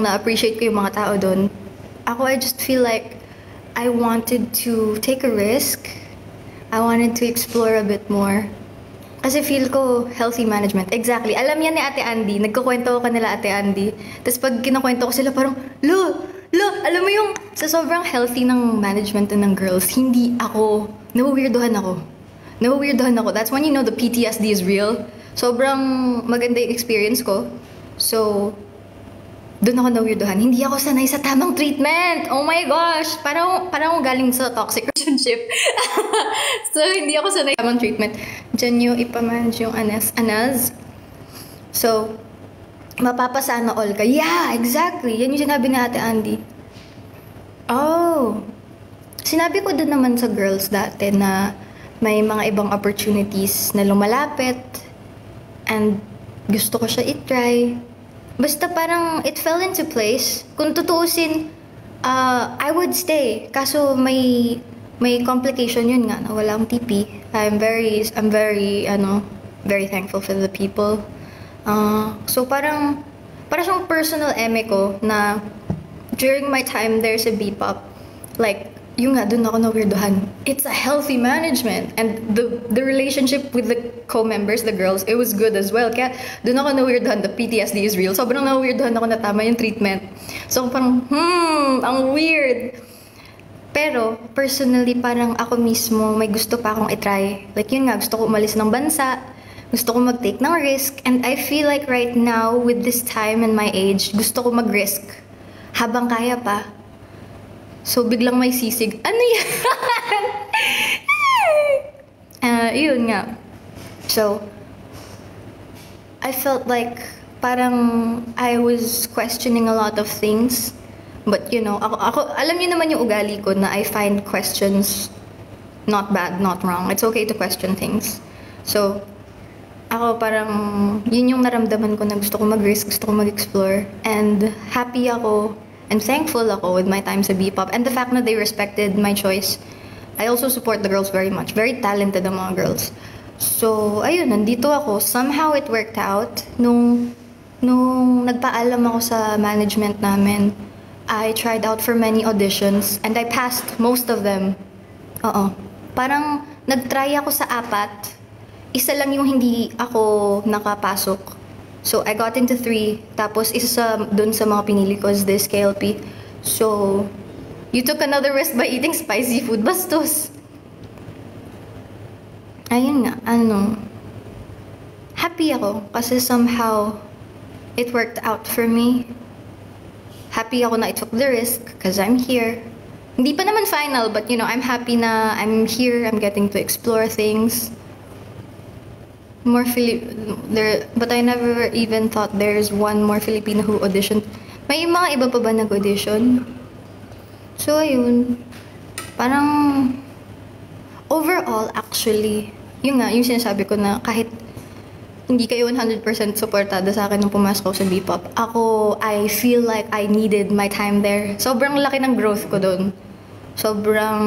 na-appreciate ko yung mga tao doon. Ako, I just feel like I wanted to take a risk. I wanted to explore a bit more. Kasi feel ko healthy management. Exactly. Alam yan ni Ate Andy. Nagkukwento ko kanila Ate Andy. Tapos pag kinukwento ko sila parang, alam mo yung sa sobrang healthy ng management ng girls, hindi ako, nawiweirdohan ako. That's when you know the PTSD is real. Sobrang maganda yung experience ko. So, doon ako nawiweirdohan. Hindi ako sanay sa tamang treatment. Oh my gosh! Parang ako galing sa toxic relationship. So, hindi ako sanay sa tamang treatment. Diyan yung ipamanage yung anas. So, mapapasana all ka. Yeah, exactly. Yan yung sinabi ni Ate Andy. Oh. Sinabi ko din naman sa girls dati na may mga ibang opportunities na lumalapit and gusto ko siya i-try. Basta parang it fell into place. Kung tutuusin, I would stay. Kaso may complication yun nga na wala akong TP. I'm very thankful for the people. So parang siyang personal eme ko na during my time there sa B-pop, like, yung nga, doon ako na-weirdohan. It's a healthy management. And the relationship with the co-members, the girls, it was good as well. Kaya doon ako na-weirdohan. The PTSD is real. Sobrang na-weirdohan ako na tama yung treatment. So parang, ang weird. Pero, personally, parang ako mismo, may gusto pa akong itry. Like yun nga, gusto ko umalis ng bansa, gusto ko mag-take ng risk, and I feel like right now, with this time and my age, gusto ko mag-risk. Habang kaya pa. So, biglang may sisig. Ano yan? Yun nga. So, I felt like parang I was questioning a lot of things. But you know, ako alam niyo naman yung ugali ko na I find questions not bad, not wrong. It's okay to question things. So, ako parang yun yung naramdaman ko na gusto ko mag-risk, gusto ko mag-explore. And happy ako and thankful ako with my time sa B-pop and the fact na they respected my choice. I also support the girls very much. Very talented ang mga girls. So, ayun, nandito ako. Somehow it worked out. Nung nagpaalam ako sa management namin, I tried out for many auditions and I passed most of them. Oo. Parang nag-try ako sa 4. Isa lang yung hindi ako nakapasok. So, I got into 3. Tapos, isa dun sa mga pinili ko is this KLP. So, you took another risk by eating spicy food. Bastos. Ayun nga, happy ako kasi somehow it worked out for me. Happy ako na I took the risk because I'm here. Hindi pa naman final, but you know, I'm happy na I'm here, I'm getting to explore things. But I never even thought there's one more Filipino who auditioned. May mga iba pa ba nag-audition? So, ayun. Parang, overall, actually, yun nga, yung sinasabi ko na kahit hindi kayo 100% supportada sa akin nung pumasok ko sa B-pop. Ako, I feel like I needed my time there. Sobrang laki ng growth ko doon. Sobrang,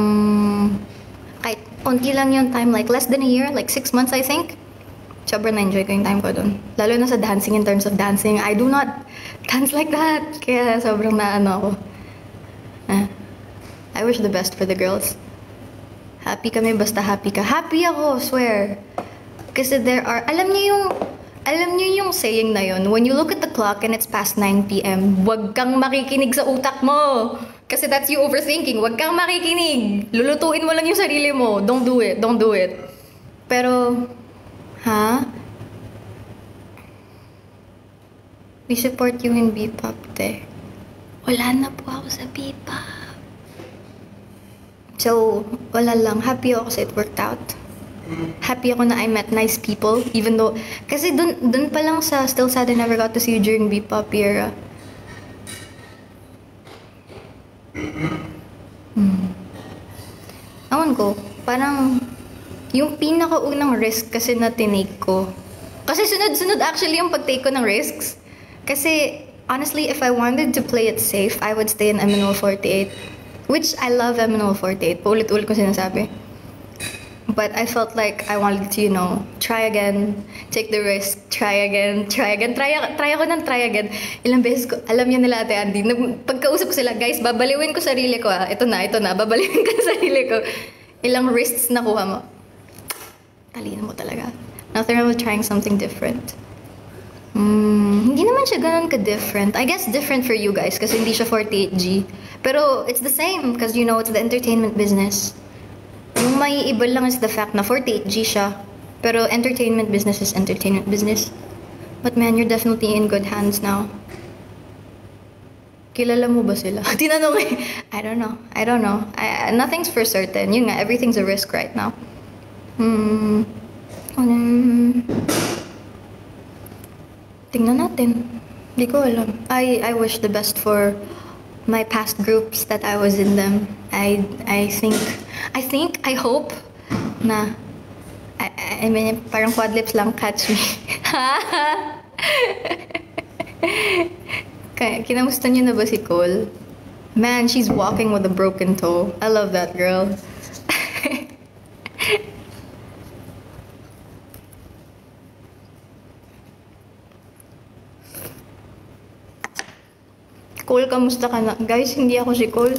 kahit konti lang yung time, like less than a year, like 6 months I think. Sobrang na-enjoy ko yung time ko doon. Lalo na sa dancing, in terms of dancing, I do not dance like that. Kaya sobrang ako. I wish the best for the girls. Happy kami, basta happy ka. Happy ako, swear. Kasi alam niyo yung saying na yun, when you look at the clock and it's past 9 p.m., wag kang makikinig sa utak mo. Kasi that's you overthinking. Wag kang makikinig. Lulutuin mo lang yung sarili mo. Don't do it. Don't do it. Pero, we support you in B-pop, te. Wala na po ako sa B-pop. So, wala lang. Happy ako kasi it worked out. Happy ako na I met nice people, even though, kasi dun pa lang sa Still Sad I Never Got to See You during B-pop era. Awan ko, parang, yung pinakaunang risk kasi na tinake ko. Kasi sunod-sunod actually yung pag-take ko ng risks. Kasi, honestly, if I wanted to play it safe, I would stay in MNO48. Which, I love MNO48. Paulit-ulit ko sinasabi. But I felt like I wanted to, you know, try again, take the risk, try again. Try ako ng try again. Ilang beses ko, alam niyo nila Ate Andy, pagkausap ko sila, guys, babaliwin ko sarili ko Ito na, babaliwin ko sarili ko. Ilang risks nakuha mo. Talino mo talaga. Nothing wrong with trying something different. Hindi naman siya ganun ka-different. I guess different for you guys kasi hindi siya 48G. Pero it's the same because, you know, it's the entertainment business. Yung may iba lang is the fact na 48G siya. Pero entertainment business is entertainment business. But man, you're definitely in good hands now. Kilala mo ba sila? Tinanong eh. I don't know. Nothing's for certain. Yun nga, everything's a risk right now. Tingnan natin. Hindi ko alam. I wish the best for my past groups that I was in them. I hope na I mean, parang quad lips lang, catch me. Kinamusta niyo na ba si Cole? Man, she's walking with a broken toe. I love that girl. Cole, kamusta ka na? Guys, hindi ako si Cole.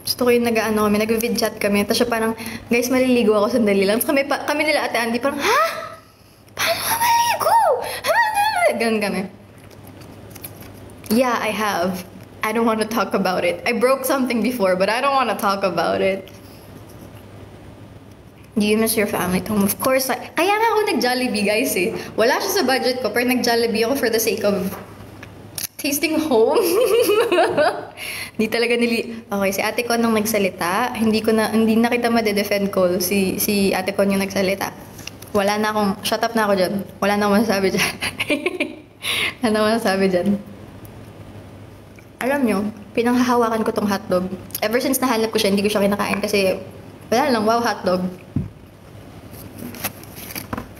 Gusto ko yung nag-vid chat kami. Tapos siya parang, guys, maliligo ako sandali lang. Tapos kami nila Ate Andy parang, ha? Paano ka maligo? Ganun kami. Yeah, I have. I don't want to talk about it. I broke something before, but I don't want to talk about it. Do you miss your family at home? Of course. Kaya nga ako nag-Jollibee, guys eh. Wala siya sa budget ko, pero nag-Jollibee ako for the sake of tasting home. Hindi talaga Okay, si ate ko nang nagsalita, hindi na kita ma-defend ko. Si ate ko yung nagsalita. Wala na akong, shut up na ako dyan. Wala na akong masasabi dyan. Wala na akong masasabi dyan. Alam nyo, pinanghahawakan ko tong hotdog. Ever since nahanap ko siya, hindi ko siya kinakain kasi wala lang, wow, hotdog.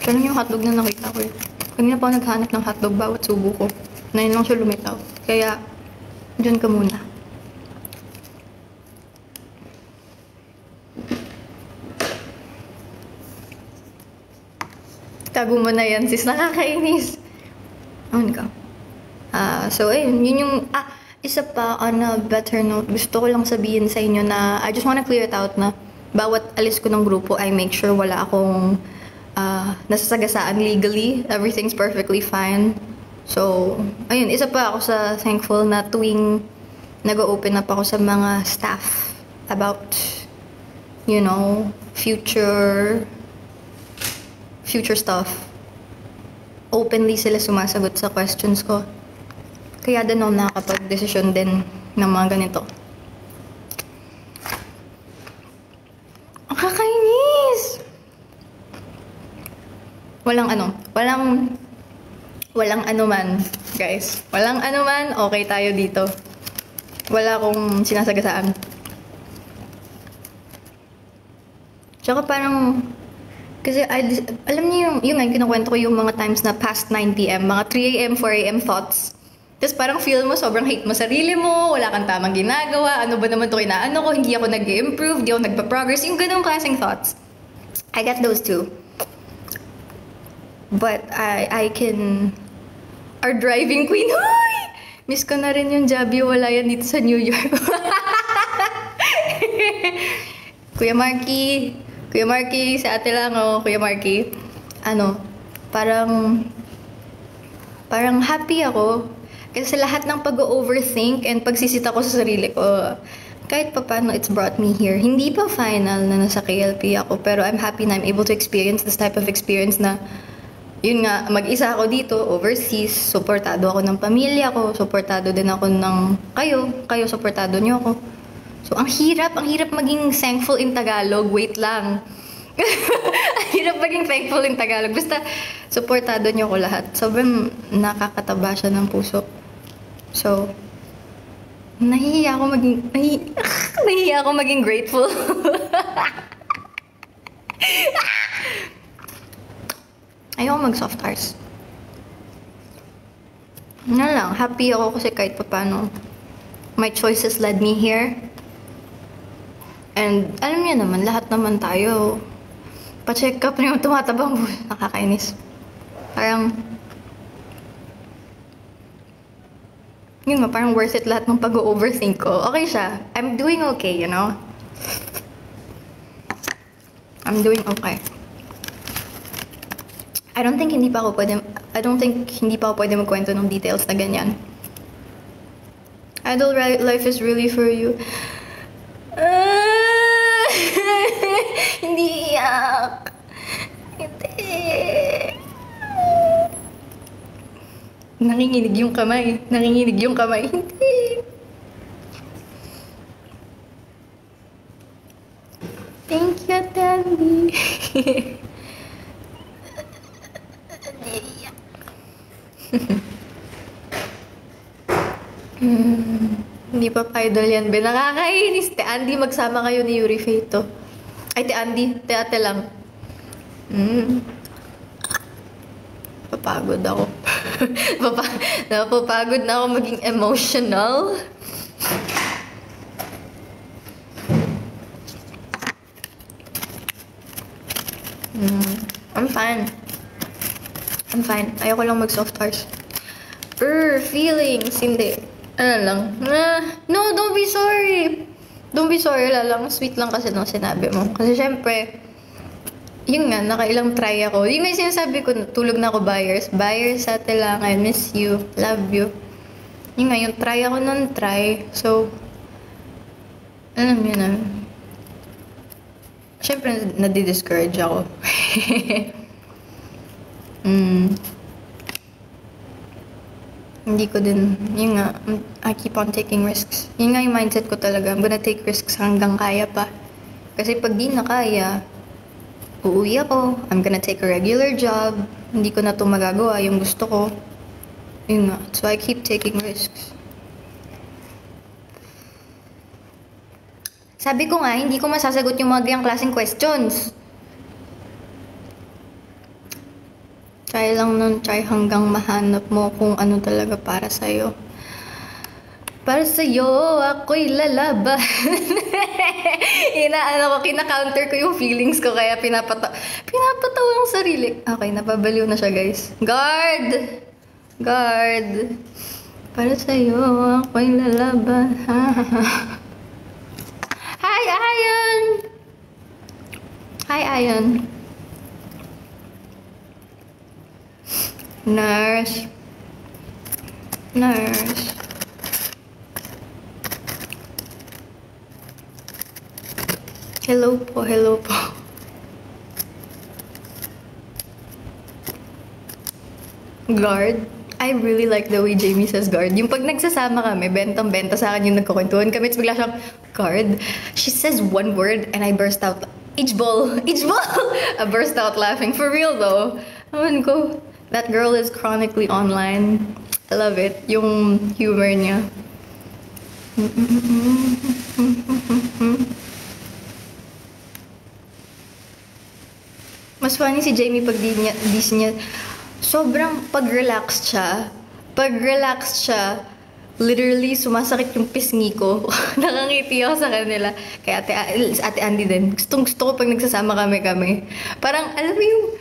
Siya lang yung hotdog na nakita ko eh. Kanina pa ako naghanap ng hotdog bawat subo ko. Na yun lang siya lumitaw. Kaya, dyan ka muna. Tago mo na yan, sis. Nakakainis. Ano ka? So, ayun. Yun yung... isa pa, on a better note, gusto ko lang sabihin sa inyo na I just wanna clear it out na bawat alis ko ng grupo, I make sure wala akong nasasagasaan legally. Everything's perfectly fine. So, ayun. Isa pa ako sa thankful na tuwing nag-open up ako sa mga staff about, you know, future stuff. Openly sila sumasagot sa questions ko. Kaya din ako nakakapag-desisyon din ng mga ganito. Ang kakainis! Walang anuman, guys. Walang anuman, okay tayo dito. Wala akong sinasagasaan. Tsaka parang, kasi alam niyo yung kinukwento ko yung mga times na past 9 p.m., mga 3 a.m., 4 a.m. thoughts. Tapos parang feel mo, sobrang hate mo sarili mo, wala kang tamang ginagawa, ano ba naman ito inaano ko, hindi ako nag-improve, hindi ako nagpa-progress, yung ganong klaseng thoughts. I get those too. But I can... Our driving queen, hoy! Miss ko na rin yung Jabi, wala yan dito sa New York. Kuya Marky, sa ate lang, oh, Kuya Marky. Parang happy ako. Kasi lahat ng pag-overthink and pagsisita ko sa sarili ko, kahit pa paano it's brought me here. Hindi pa final na nasa KLP ako, pero I'm happy na I'm able to experience this type of experience na, yun nga, mag-isa ako dito, overseas, supportado ako ng pamilya ko, supportado din ako ng kayo supportado niyo ako. So, ang hirap maging thankful in Tagalog, wait lang. Ang hirap maging thankful in Tagalog. Basta, supportado niyo ko lahat. Sobrang nakakataba siya ng puso. So, nahihiya ako maging grateful. Ayoko mag-soft Rs. Lang, happy ako kasi kahit pa paano my choices led me here. And alam niyo naman, lahat naman tayo pa-check up na yung tumatabang buhay. Nakakainis. Parang yun nga, parang worth it lahat ng pag-overthink ko. Okay siya. I'm doing okay, you know? I'm doing okay. I don't think hindi pa ako pwede magkwento ng details na ganyan. Idol life is really for you. Hindi iyak. Hindi. Nanginginig yung kamay. Hindi. Thank you, Tandy. Hindi pa idol yan, be. Nakakainis. Te Andy, magsama kayo ni Yuri Feito. Ay, Te Andy. Te ate lang. Papagod ako. Napapagod na ako maging emotional. I'm fine. Ayoko lang mag-soft Rs. Feelings. Hindi. Ano lang. No, don't be sorry. Don't be sorry. Lang. Sweet lang kasi nung sinabi mo. Kasi syempre, yun nga, nakailang try ako. Yung may sinasabi ko, tulog na ako, buyers. Buyers, ate lang. I miss you. Love you. Yun nga, yung try ako nun, try. So, alam yun na. Siyempre, nadi-discourage ako. Hindi ko din, yun nga, I keep on taking risks. Yun nga yung mindset ko talaga, I'm gonna take risks hanggang kaya pa. Kasi pag di na kaya, uuwi ako, I'm gonna take a regular job, hindi ko na ito magagawa yung gusto ko. Yun nga, so I keep taking risks. Sabi ko nga, hindi ko masasagot yung mga ganyang klaseng questions. Try lang nun, try hanggang mahanap mo kung ano talaga para sa'yo. Para sa'yo, ako'y lalaban. Kina-counter ko yung feelings ko, kaya pinapatawa yung sarili. Okay, napabaliw na siya, guys. Guard! Guard! Para sa'yo, ako'y lalaban. Hi, Ayan! Hi, Ayan. Nurse. Nurse. Hello po, hello po. Guard? I really like the way Jamie says guard. Yung pag nagsasama kami, bentang-benta sa akin yung nagkukwentuhan kami, bigla siyang, guard? She says one word and I burst out, H-ball! H-ball! I burst out laughing. For real though. Aman ko. That girl is chronically online. I love it. Yung humor niya. Mas funny si Jamie pag di niya, sobrang pag-relax siya, literally sumasakit yung pisngi ko. Nakangiti ako sa kanila. Kaya ate Andy din. Gustong gusto ko pag nagsasama kami. Parang, alam mo yung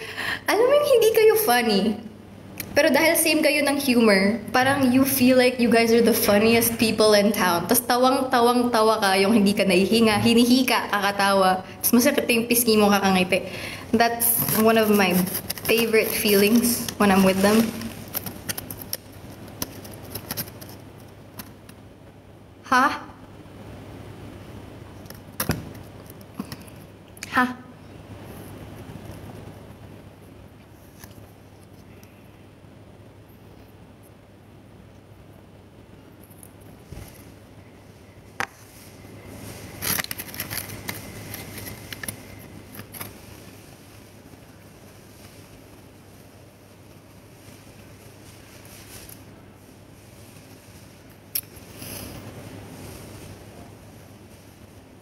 hindi kayo funny. Pero dahil same kayo ng humor, parang you feel like you guys are the funniest people in town. Tapos tawang-tawa ka yung hindi ka nahihinga, hinihika, kakatawa. Tapos masakit yung pisngi mo, kakangiti. That's one of my favorite feelings when I'm with them. Ha? Ha?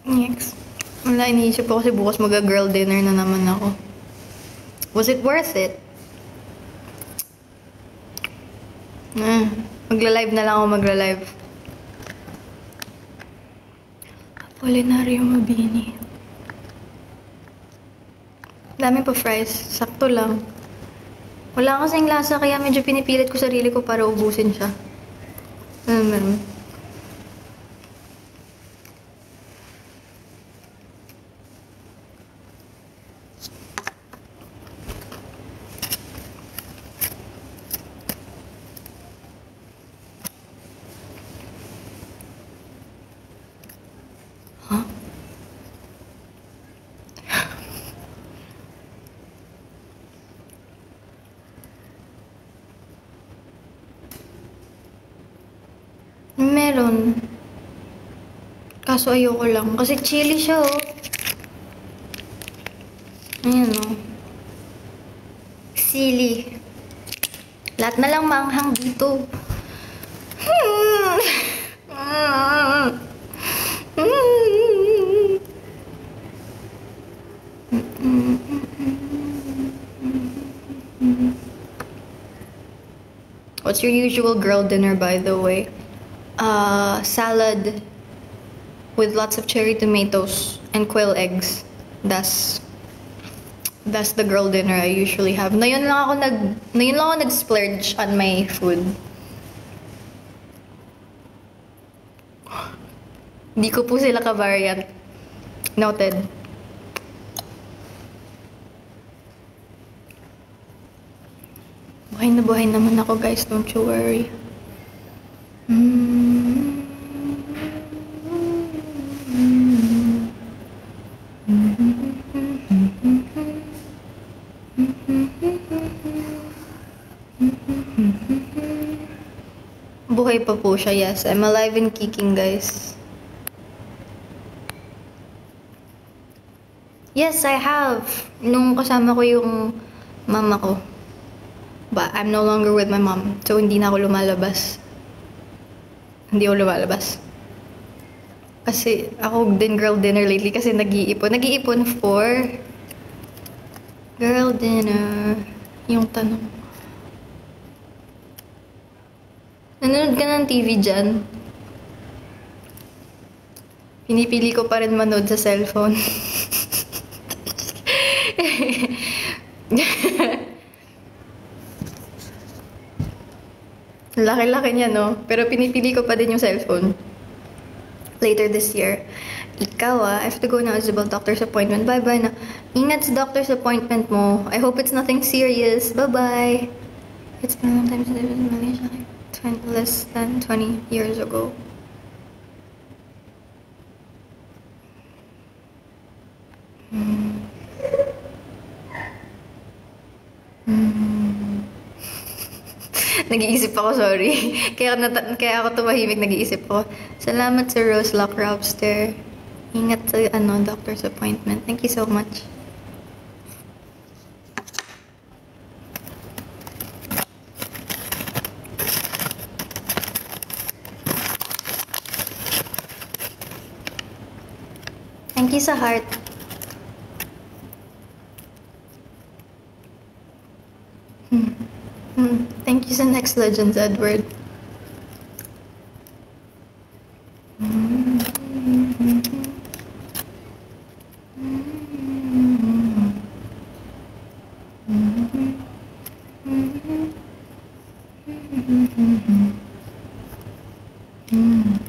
Next. Wala, iniisip ko kasi bukas mag-girl dinner na naman ako. Was it worth it? Magla-live na lang ako magla-live. Apolinario Mabini. Dami pa fries. Sakto lang. Wala kasing lasa kaya medyo pinipilit ko sarili ko para ubusin siya. Meron. Huh? Meron. Kaso ayoko lang. Kasi chili siya, oh. Ayan, oh. Sili. Lahat na lang maanghang dito. What's your usual girl dinner, by the way? Salad with lots of cherry tomatoes and quail eggs. That's the girl dinner I usually have. Ngayon lang ako nag-splurge on my food. Hindi ko po sila ka-variant. Noted. Buhay na buhay naman ako, guys. Don't you worry. buhay pa po siya. Yes, I'm alive and kicking, guys. Yes, I have. Nung kasama ko yung mama ko. But I'm no longer with my mom. So, hindi na ako lumalabas. Hindi ako lumalabas. Kasi ako din girl dinner lately kasi nag-iipon. Nag-iipon for girl dinner. Yung tanong. Nanonood ka ng TV dyan? Pinipili ko pa rin manood sa cellphone. Laki-laki niya, no? Pero pinipili ko pa din yung cellphone. Later this year. Ikaw, I have to go now. It's about doctor's appointment. Bye-bye na. Ingat sa doctor's appointment mo. I hope it's nothing serious. Bye-bye. It's been a long time since I was in Malaysia. Less than 20 years ago. Nag-iisip ako, sorry. Kaya ako tumahimik, nag-iisip ako. Salamat sa Rose Lock Robster. Ingat sa doctor's appointment. Thank you so much. Thank you sa heart. Thank you sa Next Legends, Edward.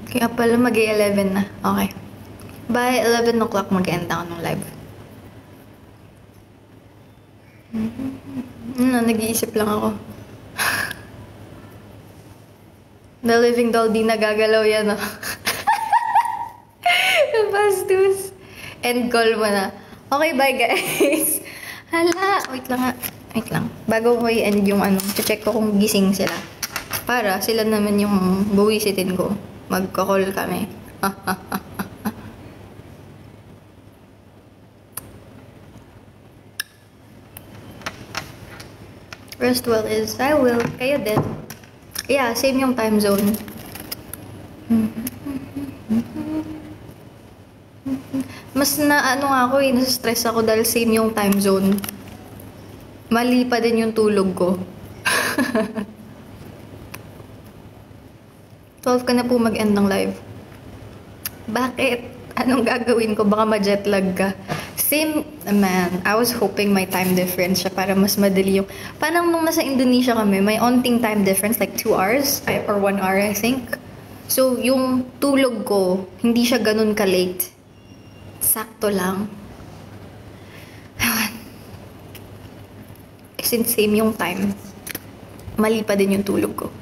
Kaya pala mag-11 na. Okay. By 11 o'clock mag-end ako ng live. Nag-iisip lang ako. The Living Doll, di nagagalaw yan, oh. Bastos. End call mo na. Okay, bye guys. Hala, wait lang nga. Wait lang. Bago ko i-end yung check ko kung gising sila. Para sila naman yung buwisitin ko. Magka-call kami. Rest well is, I will. Kayo din. Yeah, same yung time zone. Mas ako nasa-stress ako dahil same yung time zone. Mali pa din yung tulog ko. 12 ka na po mag-end ng live. Bakit? Anong gagawin ko? Baka ma-jetlag ka. Same, man. I was hoping may time difference siya para mas madali yung... Parang nung nasa Indonesia kami, may onting time difference, like 2 hours, or 1 hour, I think. So, yung tulog ko, hindi siya ganun ka-late. Sakto lang. Since same yung time, mali pa din yung tulog ko.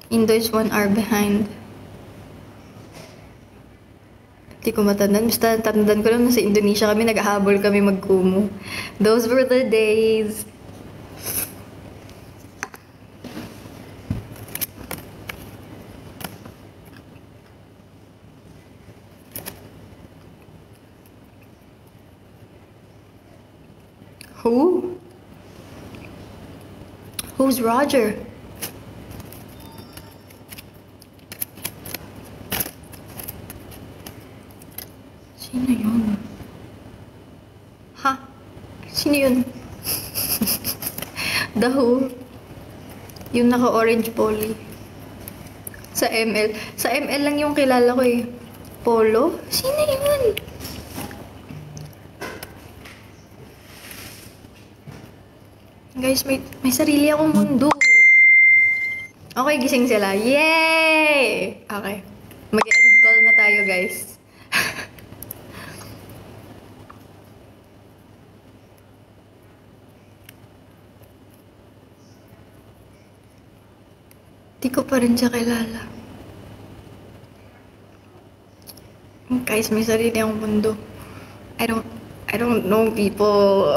Indo's 1 hour behind. Hindi ko matandaan. Basta tandaan ko lang, nasa Indonesia kami, naghahabol kami magkumu. Those were the days. Who? Who's Roger? Sino yun? Ha? Sino yun? The Who? Yung naka-orange poly. Sa ML. Sa ML lang yung kilala ko eh. Polo? Sino yun? Guys, may sarili akong mundo. Okay, gising sila. Yay! Okay. Mag-end call na tayo, guys. Di ko pa rin siya kilala. Guys, may sarili akong mundo. I don't know people.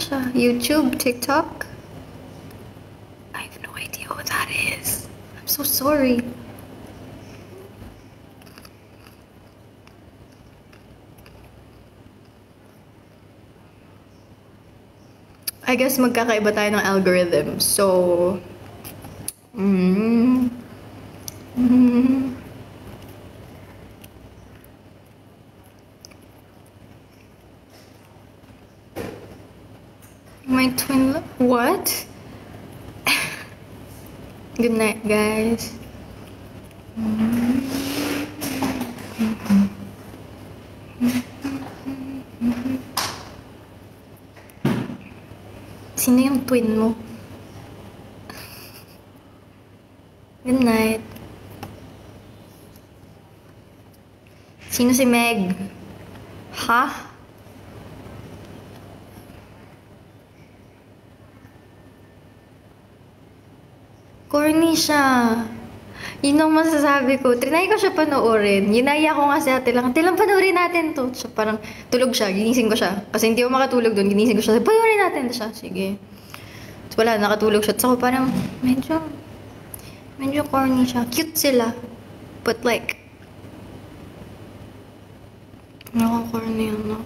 siya? YouTube? TikTok? I have no idea what that is. I'm so sorry. I guess magkakaiba tayo ng algorithm. So, mm, mm, my twin, what? Good night, guys. Sino yung twin mo? Good night. Sino si Meg? Ha? Corny siya. Yun ang masasabi ko. Trinay ko siya panoorin. Yinaya ko nga si ate lang. Ate lang, panoorin natin to. So, parang tulog siya. Ginising ko siya. Kasi hindi ako makatulog doon. Ginising ko siya. Panoorin natin siya. Sige. So, wala. Nakatulog siya. So, parang medyo corny siya. Cute sila. But like, nakakorny ako.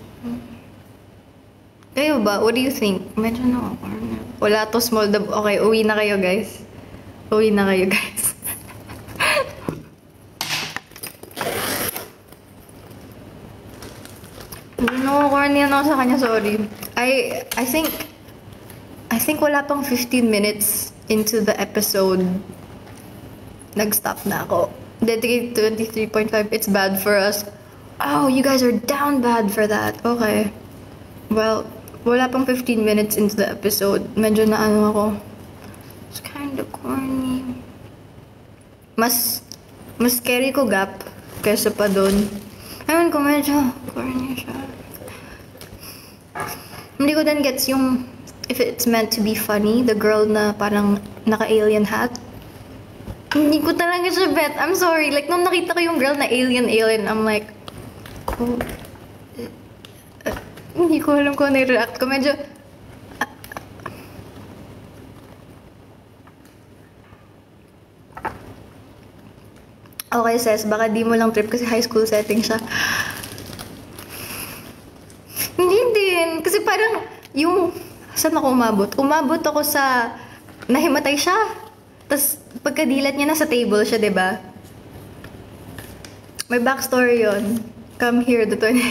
Kayo ba? What do you think? Medyo nakakorny. Wala to small dab. Okay, uwi na kayo, guys. Uwi na kayo, guys. No, corny na ako sa kanya, sorry. I think wala pang 15 minutes into the episode. Nag-stop na ako. Dedicated 23.5, it's bad for us. Oh, you guys are down bad for that. Okay. Well, wala pang 15 minutes into the episode. Medyo na ano ako. It's kinda corny. Mas scary ko Gap kaysa pa doon. Ayun ko, medyo corny siya. Hindi ko din gets yung if it's meant to be funny, the girl na parang naka-alien hat. Hindi ko talaga siya bet. I'm sorry. Like, nung nakita ko yung girl na alien, I'm like, oh, hindi ko alam kung ano react ko. Medyo, okay, sis, baka di mo lang trip kasi high school setting siya. Hindi din. Kasi parang, yung, saan ako umabot? Umabot ako sa, nahimatay siya. Tapos, pagkadilat niya, nasa table siya, diba? May backstory yon. Come here, the 20.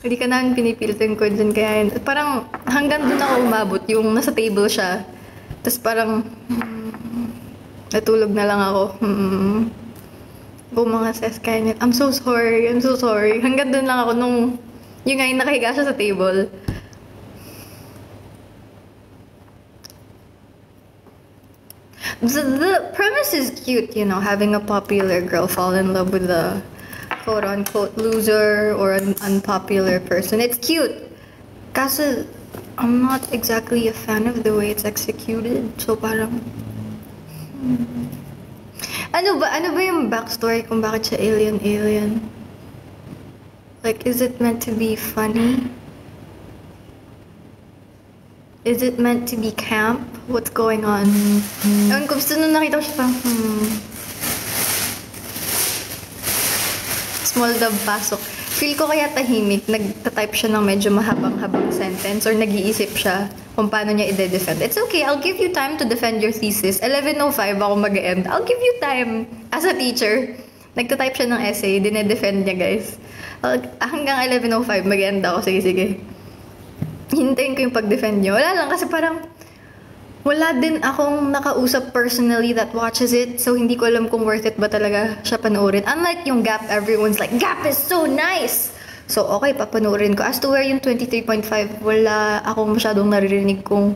Hindi ka namin pinipilitin ko dyan, kaya parang hanggang dun ako umabot, yung nasa table siya. Tapos parang, natulog na lang ako. Oh, mga sis, kaya niya. I'm so sorry. Hanggang dun lang ako nung, yung nga yung nakahiga siya sa table. The premise is cute, you know, having a popular girl fall in love with a quote-unquote loser or an unpopular person. It's cute. Kasi, I'm not exactly a fan of the way it's executed. So, parang... Ano ba yung backstory kung bakit siya alien? Like, is it meant to be funny? Is it meant to be camp? What's going on? Ewan ko, basta nung nakita ko siya parang, Small dub pasok. Feel ko kaya tahimik, nagtatype siya ng medyo mahabang-habang sentence or nag-iisip siya kung paano niya i-defend. It's okay, I'll give you time to defend your thesis. 11:05 ako mag-end. I'll give you time. As a teacher, nagtatype siya ng essay, dinedefend niya, guys. Hanggang 11:05 mag-end ako. Sige. Hintayin ko yung pag-defend niyo. Wala lang kasi parang wala din akong nakausap personally that watches it. So hindi ko alam kung worth it ba talaga siya panoorin. Unlike yung Gap, everyone's like, Gap is so nice! So okay, papanoorin ko. As to where yung 23.5, wala akong masyadong naririnig kung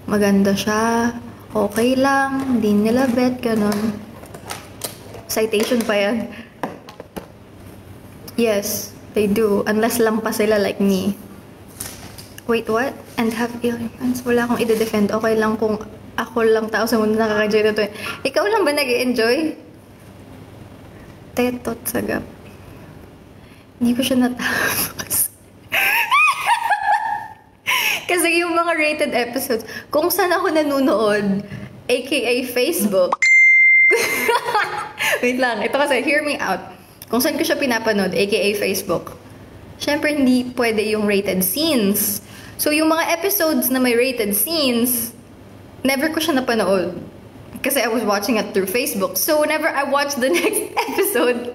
maganda siya. Okay lang, hindi nila bet, ganon. Citation pa yan. Yes, they do. Unless lang pa sila like me. Wait, what? And have alien friends? Wala akong i-defend. Okay lang kung ako lang tao sa mundo nakaka-enjoy na to. Ikaw lang ba nag-i-enjoy? Tetot sa Gap. Hindi ko siya natapos. Kasi yung mga rated episodes, kung saan ako nanonood, aka Facebook. Wait lang, ito kasi, hear me out. Kung saan ko siya pinapanood, aka Facebook. Siyempre, hindi pwede yung rated scenes. So, yung mga episodes na may rated scenes, never ko siya napanood. Kasi I was watching it through Facebook. So, whenever I watched the next episode,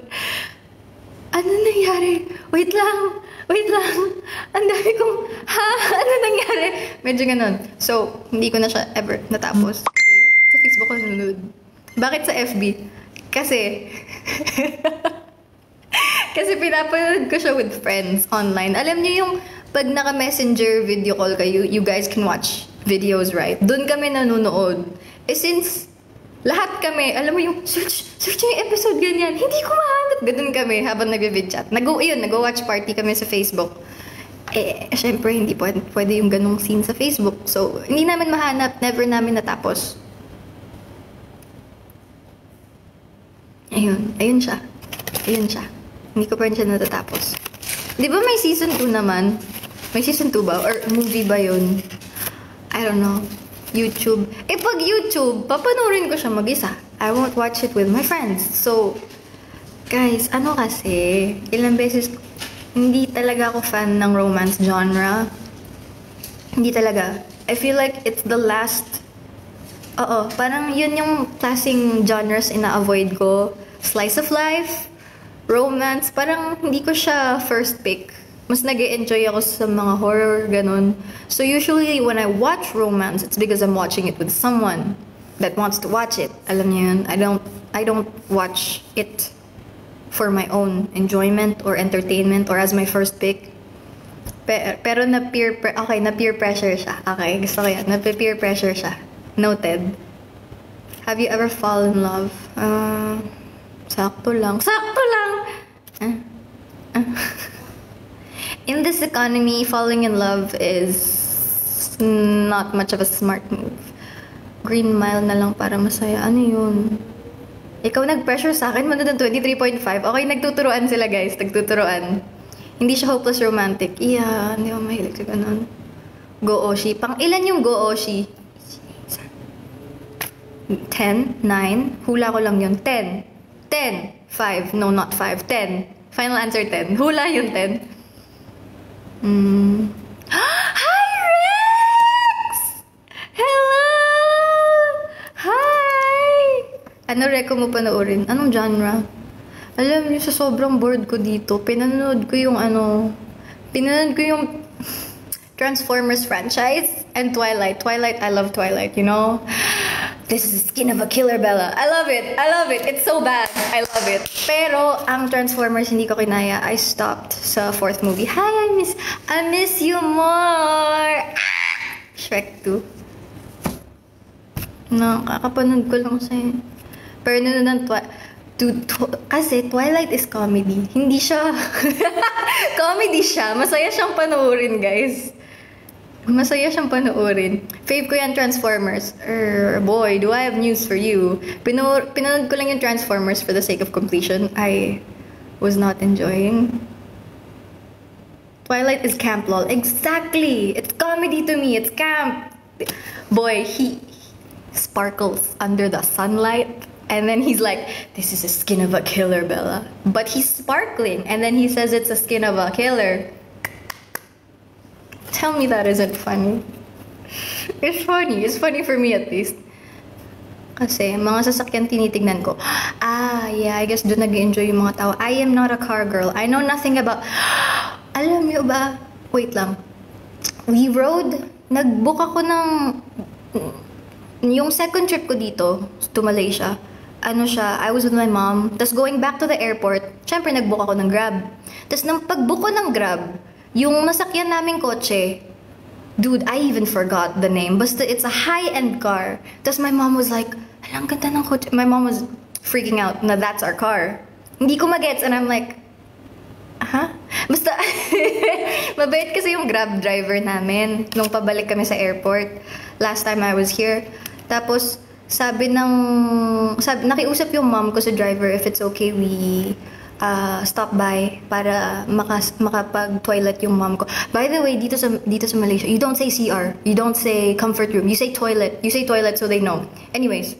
ano nangyari? Wait lang. Ang dami kong, ano nangyari? Medyo ganun. So, hindi ko na siya ever natapos. Kasi sa Facebook ko nanonood. Bakit sa FB? Kasi, kasi pinapanood ko siya with friends online. Alam niyo yung pag naka-messenger video call kayo, you guys can watch videos, right? Doon kami nanonood. Eh since lahat kami, alam mo yung search yung episode ganyan, hindi ko mahanap. Ganun kami habang nag-vid chat. Nag-watch party kami sa Facebook. Eh, syempre, hindi pwede yung ganung scene sa Facebook. So, hindi namin mahanap, never namin natapos. Ayun siya. Hindi ko pa rin siya natatapos. Di ba may season 2 naman? May season 2 ba? Or movie ba yun? I don't know. YouTube. Eh, pag YouTube, papanoorin ko siya mag-isa. I won't watch it with my friends. So, guys, ano kasi, ilang beses, hindi talaga ako fan ng romance genre. Hindi talaga. I feel like it's the last, parang yun yung klaseng genres ina-avoid ko. Slice of life, romance, parang hindi ko siya first pick. Mas nag-e-enjoy ako sa mga horror, ganun. So usually when I watch romance, it's because I'm watching it with someone that wants to watch it. Alam niyo yun? I don't watch it for my own enjoyment or entertainment or as my first pick. Pero na peer pressure siya. Okay, gusto ko yan. Na peer pressure siya. Noted. Have you ever fallen in love? Sakto lang. In this economy, falling in love is not much of a smart move. Green mile na lang para masaya. Ano yun? Ikaw nag-pressure sa akin, manood ng 23.5. Okay, nagtuturuan sila guys. Nagtuturuan. Hindi siya hopeless romantic. Iya, hindi ako mahilig sa ganun. Go Oshi. Pang ilan yung Go Oshi? 10? 9? Hula ko lang yun. 10. 10. 5. No, not 5. 10. Final answer 10. Hula yung 10. Hi, Rex! Hello! Hi! Ano reko mo panoorin? Anong genre? Alam niyo, sa sobrang bored ko dito, pinanood ko yung Transformers franchise and Twilight. I love Twilight, you know? This is the skin of a killer, Bella. I love it. It's so bad. I love it. Pero, ang Transformers, hindi ko kinaya. I stopped sa 4th movie. Hi, I miss you more. Shrek 2. Kakapanood ko lang sa'yo. Pero nanonood ng kasi Twilight is comedy. Hindi siya... comedy siya. Masaya siyang panoorin, guys. Fave ko yan, Transformers. Boy, do I have news for you. Pinanood ko lang yung Transformers for the sake of completion. I was not enjoying. Twilight is camp, lol. Exactly! It's comedy to me. It's camp. Boy, he sparkles under the sunlight. And then he's like, this is the skin of a killer, Bella. But he's sparkling. And then he says it's the skin of a killer. Tell me that isn't funny. It's funny. It's funny for me at least. Kasi mga sasakyan tinitignan ko. Yeah, I guess doon nag-enjoy yung mga tao. I am not a car girl. I know nothing about... Alam niyo ba? Wait lang. Nag-book ako ng... Yung second trip ko dito, to Malaysia, I was with my mom. Tapos going back to the airport, syempre nag-book ako ng Grab. Tapos nang pag-book ko ng Grab, yung nasakyan naming kotse, dude, I even forgot the name. Basta it's a high-end car. Tapos my mom was like, ang ganda ng kotse. My mom was freaking out na that's our car. Hindi ko magets and I'm like, Basta, mabait kasi yung Grab driver namin nung pabalik kami sa airport. Last time I was here. Tapos, nakiusap yung mom ko sa driver if it's okay we stop by para makapag-toilet yung mom ko. By the way, dito sa Malaysia, you don't say CR. You don't say comfort room. You say toilet. You say toilet so they know. Anyways,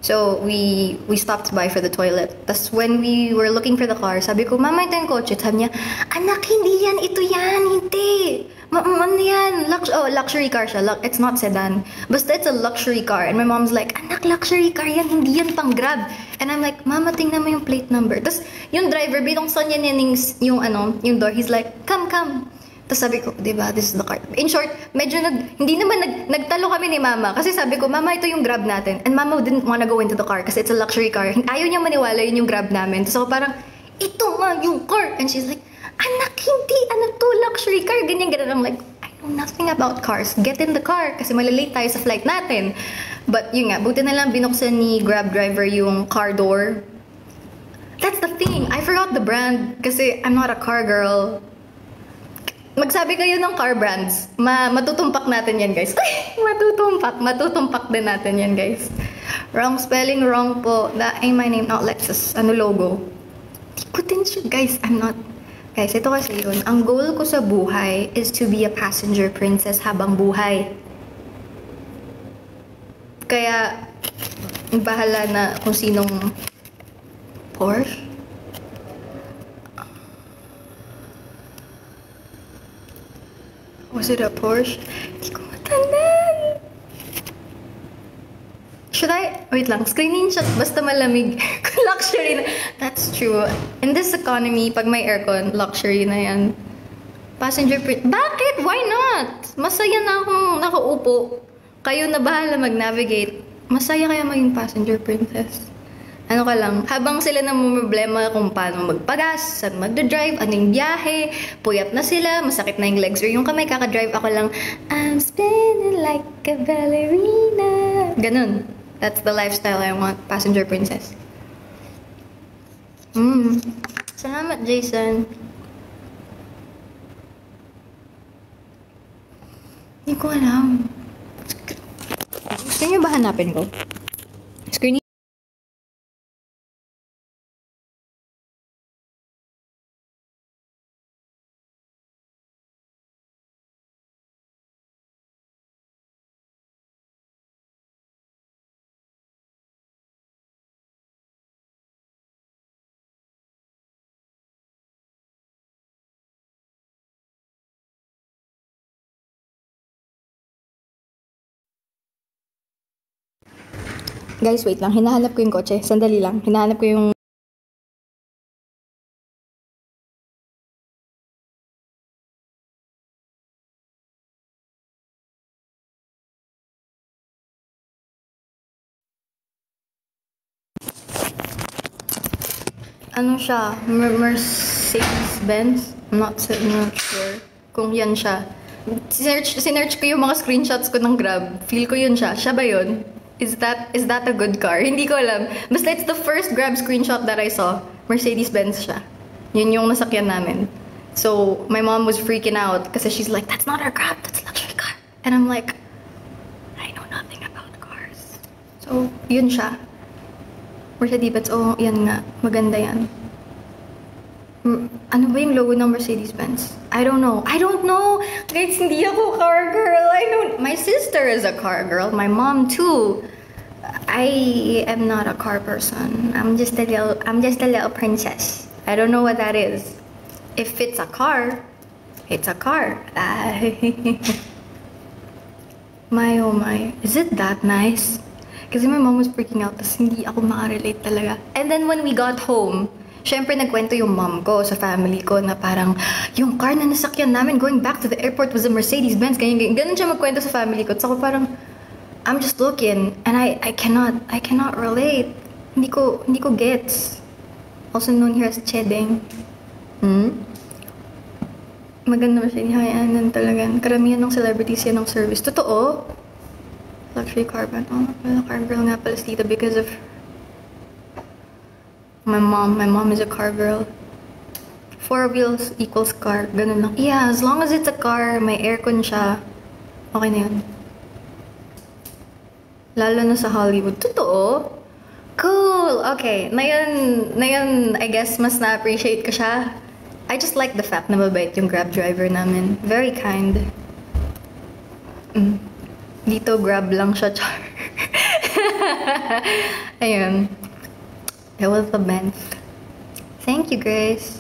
so we stopped by for the toilet. Tapos when we were looking for the car, sabi ko, Mama, ito yung kotse. Sabi niya, anak, hindi yan. Ito yan. Hindi. Ano yan? Luxury car siya. It's not sedan. Basta it's a luxury car. And my mom's like, anak, luxury car yan. Hindi yan pang Grab. And I'm like, Mama, tingnan mo yung plate number. Tapos yung driver, binuksan niya yung door. He's like, come. Tapos sabi ko, diba, this is the car. In short, medyo hindi naman nagtalo kami ni Mama. Kasi sabi ko, Mama, ito yung Grab natin. And Mama didn't wanna go into the car kasi it's a luxury car. Ayaw niya maniwala yun yung Grab namin. Tapos ako parang, ito nga yung car. And she's like, anak, hindi. Ano to, luxury car? Ganyan. I'm like, I know nothing about cars. Get in the car kasi malalate tayo sa flight natin. But yun nga, buti na lang binuksan ni Grab driver yung car door. That's the thing. I forgot the brand kasi I'm not a car girl. Magsabi kayo ng car brands. Matutumpak natin yan, guys. Ay, matutumpak din natin yan, guys. Wrong spelling, wrong po. That ain't my name, not Lexus. Ano logo? Di ko din siya, guys. I'm not... Guys, ito kasi yun. Ang goal ko sa buhay is to be a passenger princess habang buhay. Kaya, bahala na kung sinong Porsche. Was it a Porsche? Hindi ko matandaan. Should I? Wait lang. Screenshot. Basta malamig. Luxury na. That's true. In this economy, pag may aircon, luxury na yan. Passenger Bakit? Why not? Masaya na akong nakaupo. Kayo na bahala mag-navigate. Masaya kaya maging passenger princess. Ano ka lang, habang sila na problema kung paano magpagas, saan magdadrive, anong biyahe, puyat na sila, masakit na yung legs or yung kamay, kakadrive ako lang, I'm spinning like a ballerina. Ganun. That's the lifestyle I want, passenger princess. Salamat, Jason. Hindi ko alam. Gusto niyo ba hanapin ko? Screen. Guys, wait lang. Hinahanap ko yung kotse. Sandali lang. Hinahanap ko yung... Ano siya? Mercedes-Benz? I'm not sure kung yan siya. Sinearch ko yung mga screenshots ko ng Grab. Feel ko yun siya. Siya ba yun? Is that a good car? Hindi ko alam. Basta it's the first Grab screenshot that I saw. Mercedes-Benz siya. Yun yung nasakyan namin. So, my mom was freaking out kasi she's like, that's not our Grab, that's a luxury car. And I'm like, I know nothing about cars. So, yun siya. Mercedes-Benz, oh, yan nga. Maganda yan. Ano ba yung logo ng Mercedes-Benz? I don't know. Guys, hindi ako car girl. My sister is a car girl. My mom too. I am not a car person. I'm just a little princess. I don't know what that is. If it's a car, it's a car. My oh my. Is it that nice? Kasi my mom was freaking out. Tapos hindi ako makarelate talaga. And then when we got home, syempre nagkwento yung mom ko sa family ko na parang yung car na nasakyan namin going back to the airport was a Mercedes-Benz. Ganun siya magkwento sa family ko. So ako parang, I'm just looking and I cannot relate. Hindi ko gets. Also known here as Chedeng. Maganda Mercedes. Hayanan talaga. Karamihan ng celebrities yan ng service. Totoo. Luxury car ba? Oh, car girl nga pala si Tita because of my mom is a car girl. 4 wheels equals car. Ganun lang. Yeah, as long as it's a car, may aircon siya, okay na yun. Lalo na sa Hollywood. Totoo. Cool! Okay. Na yun, I guess, mas na-appreciate ko siya. I just like the fact na mabait yung Grab driver namin. Very kind. Dito, Grab lang siya, char. Ayun. That was the Benz. Thank you, Grace.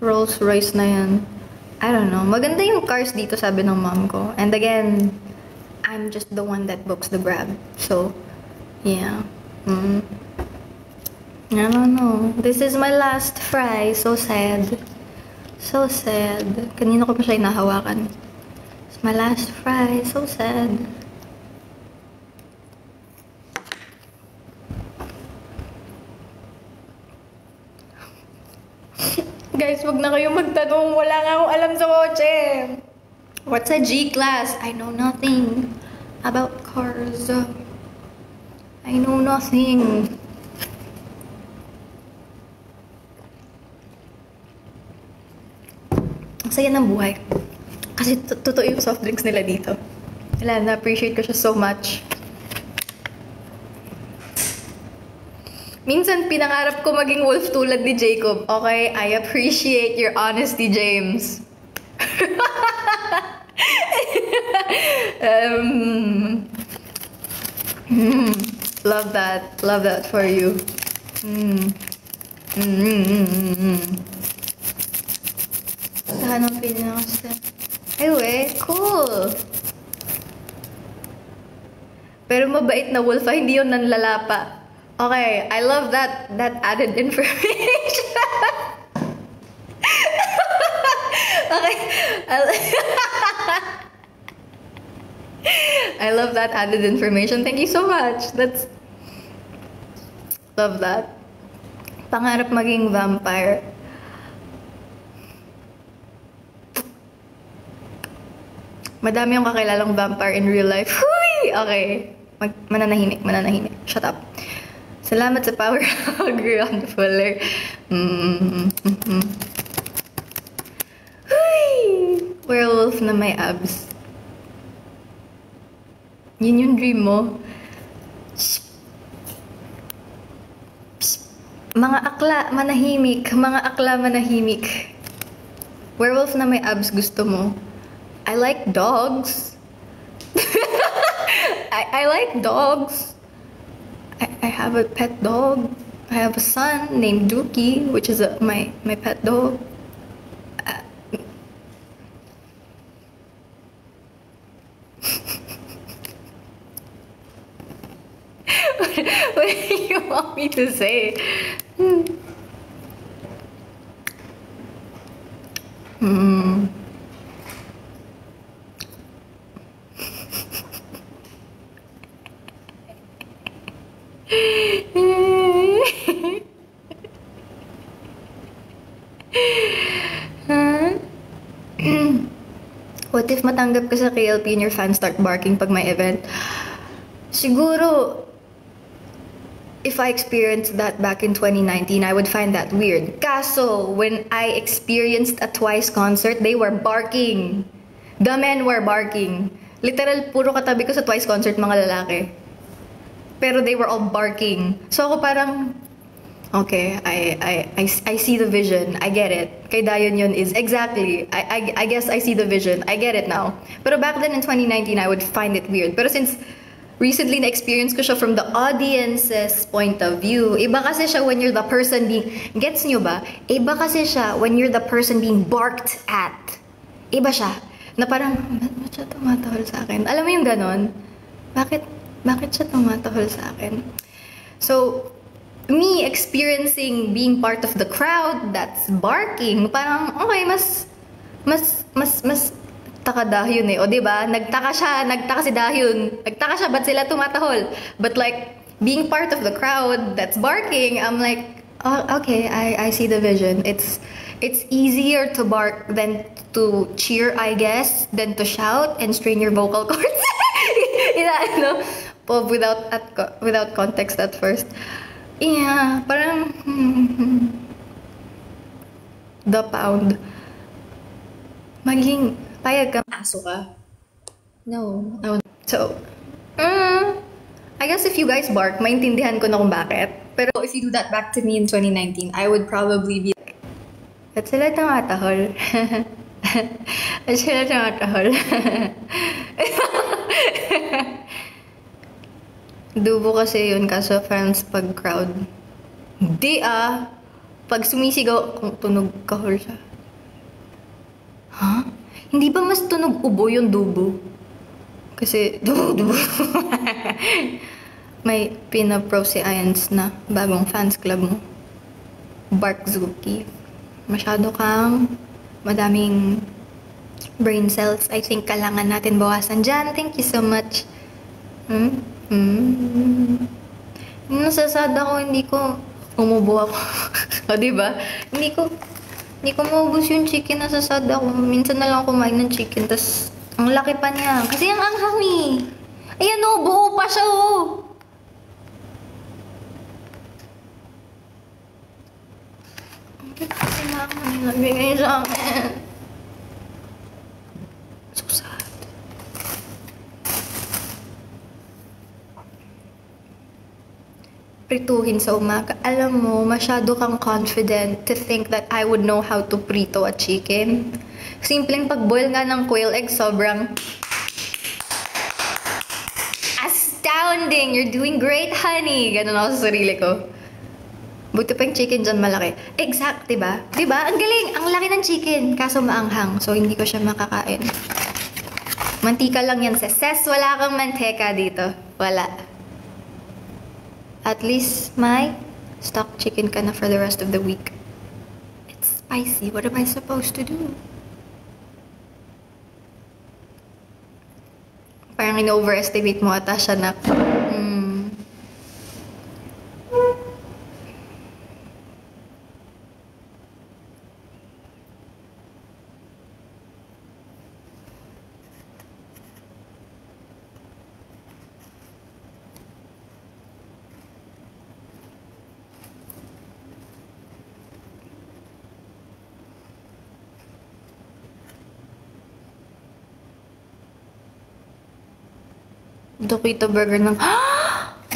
Rolls Royce na yan. I don't know. Maganda yung cars dito, sabi ng mom ko. And again, I'm just the one that books the Grab. So, yeah. I don't know. This is my last fry. So sad. So sad. Kanina ko pa siya inahawakan. It's my last fry. So sad. Guys, wag na kayong magtanong. Wala nga akong alam sa kotse. What's a G-Class? I know nothing about cars. I know nothing. Ang saya ng buhay. Kasi totoo yung soft drinks nila dito. Wala, na-appreciate ko siya so much. Minsan, pinangarap ko maging wolf tulad ni Jacob. Okay, I appreciate your honesty, James. Love that. Love that for you. Saan ang pinaka-step? Aywe, cool. Pero mabait na wolf, hindi yun nanlalapa. Okay, I love that added information. Okay. I love that added information. Thank you so much. Love that. Pangarap maging vampire. Madami yung kakilalang vampire in real life. Huy! Okay. Mananahimik. Shut up. Salamat sa power hug, Ron Fuller. Werewolf na may abs. Yun yung dream mo. Mga akla, manahimik. Werewolf na may abs gusto mo. I like dogs. I like dogs. I have a pet dog. I have a son named Dookie, which is my pet dog. What do you want me to say? What if matanggap ka sa KLP and your fans start barking pag may event? Siguro, if I experienced that back in 2019, I would find that weird. Kaso, when I experienced a Twice concert, they were barking. The men were barking. Literal, puro katabi ko sa Twice concert, mga lalaki. Pero they were all barking. So ako parang, okay, I see the vision. I get it. Kay Dayon yun is exactly. I guess I see the vision. I get it now. Pero back then in 2019, I would find it weird. Pero since recently na-experience ko siya from the audience's point of view, iba kasi siya when you're the person being, gets nyo ba? Iba kasi siya when you're the person being barked at. Iba siya. Na parang, ba't siya tumatahol sa akin? Alam mo yung ganon? Bakit siya tumatahol sa akin? So, me experiencing being part of the crowd that's barking, parang, okay, mas taka Dahyun eh. O diba? Nagtaka si Dahyun. Nagtaka siya, ba't sila tumatahol? But like, being part of the crowd that's barking, I'm like, oh, okay, I see the vision. It's easier to bark than to cheer, I guess, than to shout and strain your vocal cords. Without context at first. Yeah, parang the pound. Maging payag ka, aso ka. No. So, I I guess if you guys bark, maintindihan ko na kung bakit. Pero if you do that back to me in 2019, I would probably be like, at sila tumatahol. At sila tumatahol. Dubo kasi yun, kaso fans pag crowd. Hindi ah. Pag sumisigaw, kung tunog kahol siya. Huh? Hindi ba mas tunog ubo yung dubo? Kasi, dubo. May pinapro si Ayans na bagong fans club mo. Bark Zuki. Masyado kang madaming brain cells. I think kailangan natin bawasan dyan. Thank you so much. Nasasada ko, hindi ko umubo ako. O, diba? Hindi ko maubos yung chicken. Nasasada ko. Minsan na lang kumain ng chicken. Tas ang laki pa niya. Kasi ang anghang eh. Ayan o, buo pa siya o. Kasi na ako nilagay ngayon sa akin. So sad. Prituhin sa umaga. Alam mo, masyado kang confident to think that I would know how to prito a chicken. Simpleng pag-boil nga ng quail egg, sobrang astounding! You're doing great, honey! Ganun ako sa sarili ko. Buti pa yung chicken dyan malaki. Exact, diba? Diba? Ang galing! Ang laki ng chicken, kaso maanghang. So, hindi ko siya makakain. Mantika lang yan, Ses. Wala kang manteka dito. Wala. At least, may stock chicken ka na for the rest of the week. It's spicy. What am I supposed to do? Parang in-overestimate mo ata siya na. Dokito Burger ng...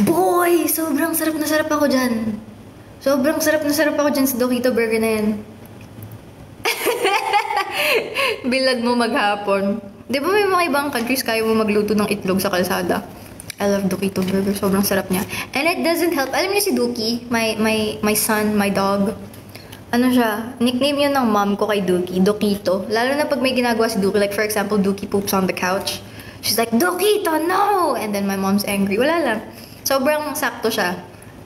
Boy! Sobrang sarap na sarap ako dyan. Sobrang sarap na sarap ako dyan sa Dokito Burger na yan. Bilad mo maghapon. Di ba may mga ibang countries kaya mo magluto ng itlog sa kalsada? I love Dokito Burger. Sobrang sarap niya. And it doesn't help. Alam niyo si Duki? My son, my dog. Ano siya? Nickname yun ng mom ko kay Duki. Dokito. Lalo na pag may ginagawa si Duki. Like for example, Duki poops on the couch. She's like, Dokito, no! And then my mom's angry. Wala lang. Sobrang sakto siya.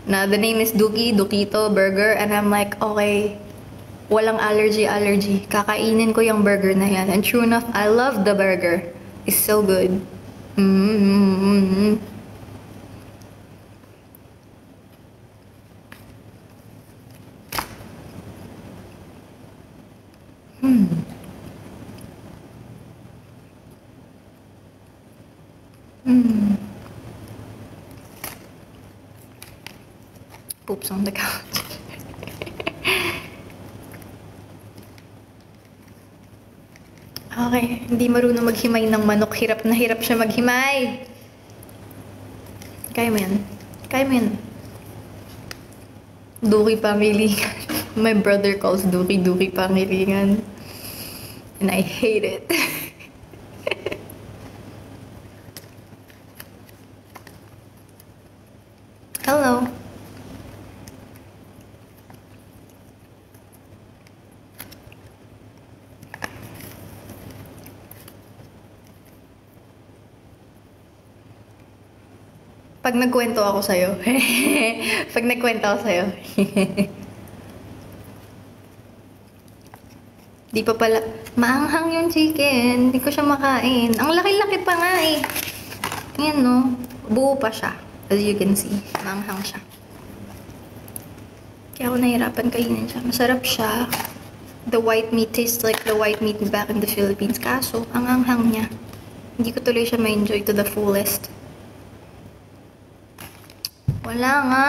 Na the name is Duki, Dokito, Burger. And I'm like, okay, walang allergy. Kakainin ko yung burger na yan. And true enough, I love the burger. It's so good. Poops on the couch. Okay, hindi marunong maghimay ng manok. Hirap na hirap siya maghimay. Kaya mo yan. Kaya mo yan. Duki Pangilingan. My brother calls Duki Pangilingan. And I hate it. Hello. Pag nagkwento ako sa'yo. Pag nagkwento ako sa'yo. Di pa pala. Maanghang yung chicken. Hindi ko siya makain. Ang laki-laki pa nga eh. Ayan no. Buo pa siya. As you can see. Maanghang siya. Kaya ako nahirapan kainin siya. Masarap siya. The white meat tastes like the white meat back in the Philippines. Kaso, ang anghang niya. Hindi ko tuloy siya ma-enjoy to the fullest. Wala nga.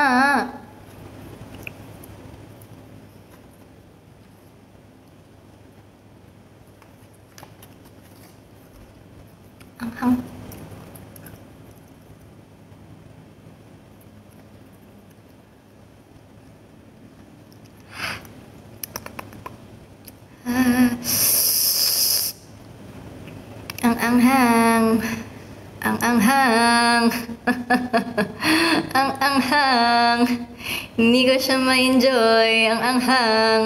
Anghang. anghang. Ang anghang. Ang anghang. Hindi ko siya ma-enjoy. Ang anghang.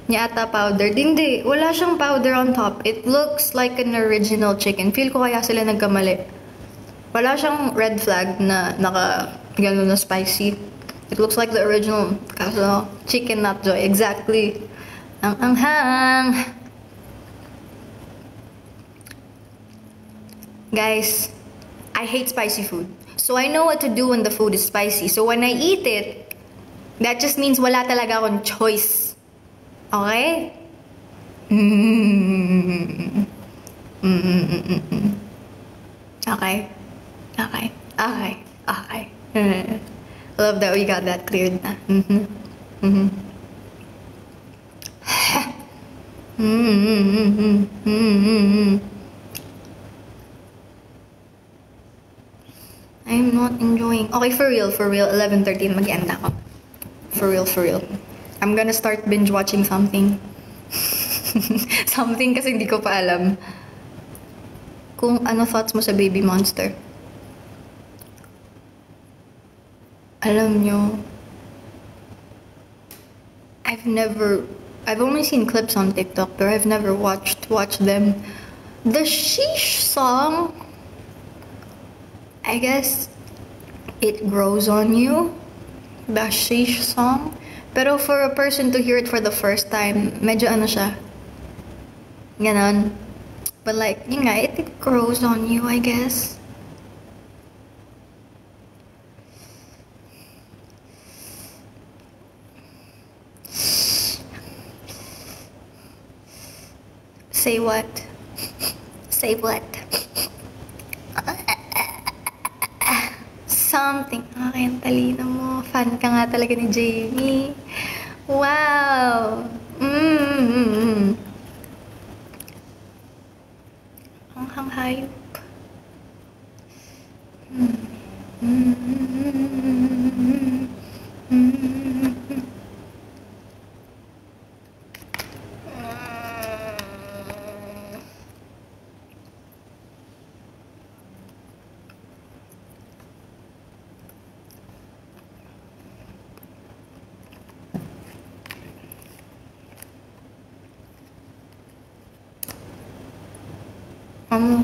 Niya ata powder. Hindi. Wala siyang powder on top. It looks like an original chicken. Feel ko kaya sila nagkamali. Wala siyang red flag na gano'n na spicy. It looks like the original. Kaso, chicken not joy. Exactly. Ang anghang. Guys, I hate spicy food. So I know what to do when the food is spicy. So when I eat it, that just means wala talaga akong choice. Okay? Okay. Okay. Okay. Okay. Love that we got that cleared na. I'm not enjoying. Okay, for real, 11:13 mag-end ako. For real. I'm gonna start binge watching something. Something kasi hindi ko pa alam. Kung ano thoughts mo sa Baby Monster. Alam nyo, I've only seen clips on TikTok, but I've never watched them. The Sheesh song, I guess it grows on you, the Sheesh song. Pero for a person to hear it for the first time, medyo ano siya, ganon. But like, yun nga, it grows on you, I guess. Say what? Say what? Something. Okay, ang talino mo. Fan ka nga talaga ni Jamie. Wow! Ang hanghayop.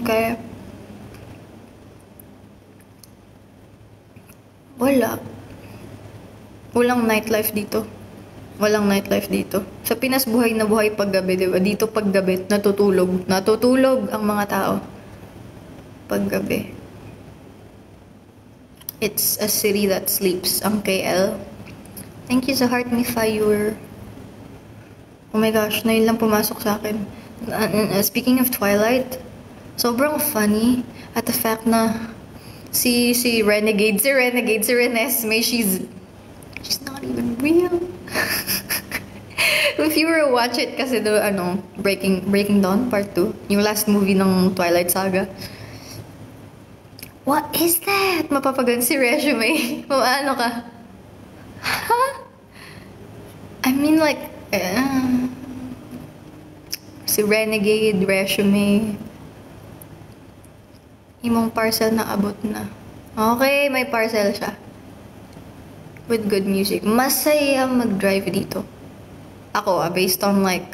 Okay. Walang nightlife dito. Walang nightlife dito. Sa Pinas, buhay na buhay paggabi, diba? Dito paggabi, natutulog. Natutulog ang mga tao. Paggabi. It's a city that sleeps, ang KL. Thank you sa Heart Me Fire. Oh my gosh, na yun lang pumasok sa akin. Speaking of Twilight, sobrang funny at the fact na si Renesmee, she's not even real. If you were to watch it kasi Breaking Dawn Part 2, yung last movie ng Twilight Saga. What is that? Mapapagan si Resume. Ano ka? Huh? I mean like, si Renegade, Resume. Imong parcel na abot na. Okay, may parcel siya. With good music. Masaya mag-drive dito. Ako, based on like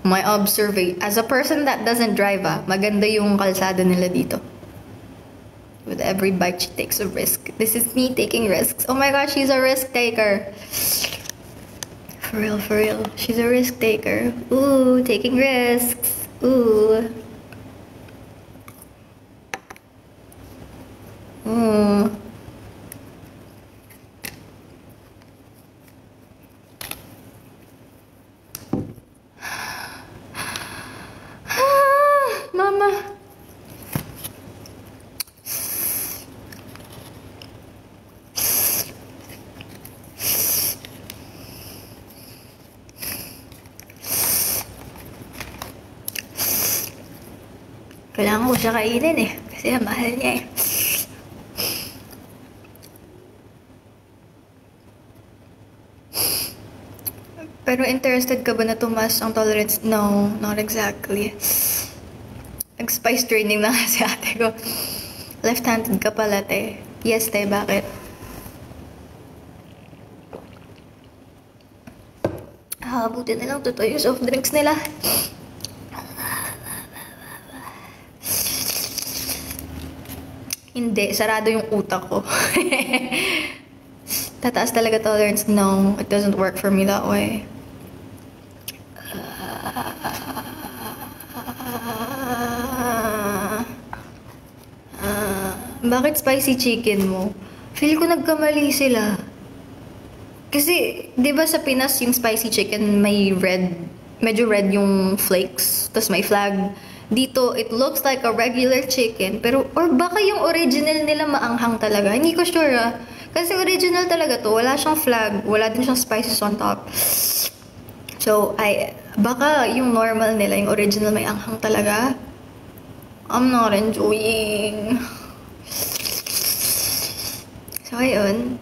my observation. As a person that doesn't drive, maganda yung kalsada nila dito. With every bike, she takes a risk. This is me taking risks. Oh my gosh, she's a risk taker. For real. She's a risk taker. Ooh, taking risks. Ooh. Mama. Kailangan ko siya kainin eh. Kasi mahal niya eh. Pero interested ka ba na tumaas ang tolerance? No, not exactly. Nag-spice training na nga si ate ko. Left-handed ka pala, te. Yes, te. Bakit? Buti na lang totoo yung soft drinks nila. Hindi. Sarado yung utak ko. Tataas talaga tolerance. No, it doesn't work for me that way. Bakit spicy chicken mo? Feel ko nagkamali sila. Kasi, di ba sa Pinas yung spicy chicken may red, medyo red yung flakes, tas may flag. Dito, it looks like a regular chicken, pero, or baka yung original nila maanghang talaga. Hindi ko sure ah. Kasi original talaga to, wala siyang flag, wala din siyang spices on top. So, baka yung normal nila, yung original may anghang talaga. I'm not enjoying. So, ayun.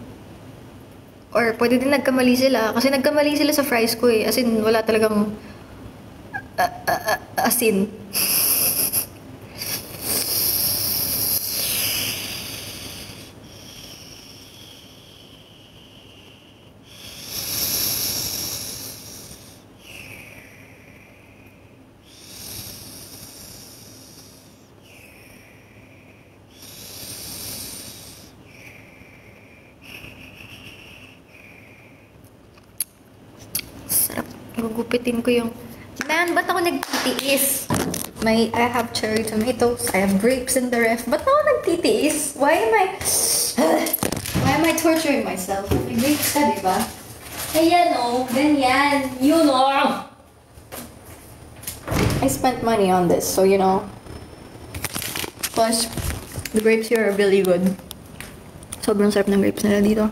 Or, pwede din nagkamali sila. Kasi nagkamali sila sa fries ko eh. As in, wala talagang asin. Gugupitin ko yung... Man, ba't ako nagtitiis? I have cherry tomatoes. I have grapes in the ref. Ba't ako nagtitiis? Why am I torturing myself? May grapes ka, diba? Ayan o, ganyan. You know. I spent money on this, so you know. Plus, the grapes here are really good. Sobrang sarap ng grapes nila dito.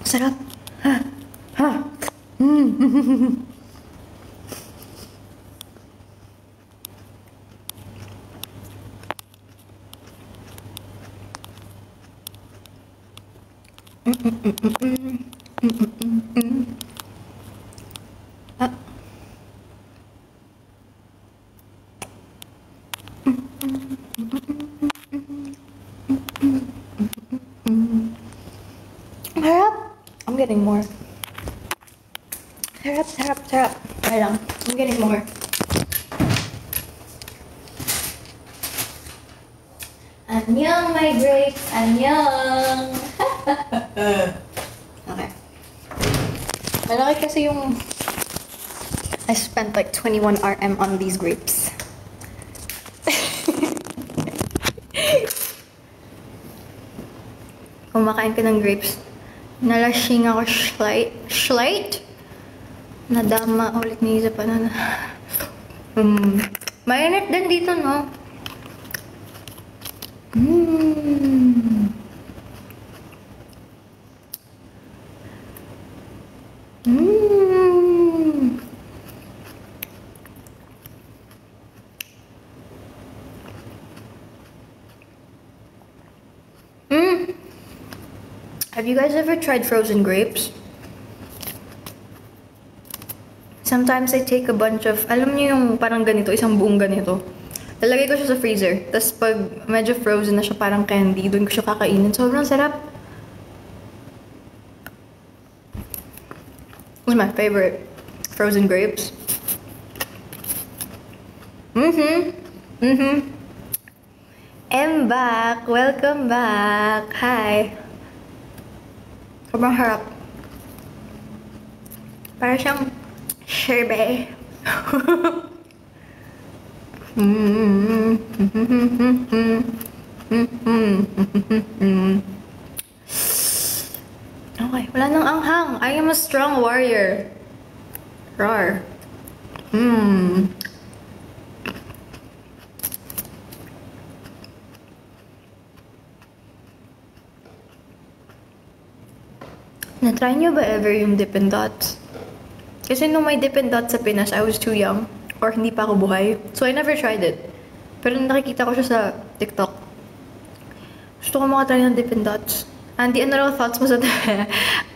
Sarap. I'm getting more. Sarap. Kaya lang. I'm getting more. Annyeong, my grapes. Annyeong. Okay. Malaki kasi yung... I spent like 21 RM on these grapes. Kumakain ka ng grapes. Nalasing ako slight. Nadama ulit ni Isa pa na. Mainit din dito, no? Have you guys ever tried frozen grapes? Sometimes I take a bunch of, alam niyo yung parang ganito, isang buong ganito. Lalagay ko siya sa freezer. Tapos pag medyo frozen na siya, parang candy, doon ko siya kakainin. Sobrang sarap. What's my favorite? Frozen grapes. I'm back. Welcome back. Hi. Sobrang harap. Para siyang sherbet. Okay, wala nang anghang. I am a strong warrior. Rar. Na-try niyo ba ever yung Dippin' Dots? Kasi nung may Dippin' Dots sa Pinas, I was too young. Or hindi pa ako buhay. So I never tried it. Pero nakikita ko siya sa TikTok. Gusto ko makatry ng Dippin' Dots. Andy, ano raw thoughts mo sa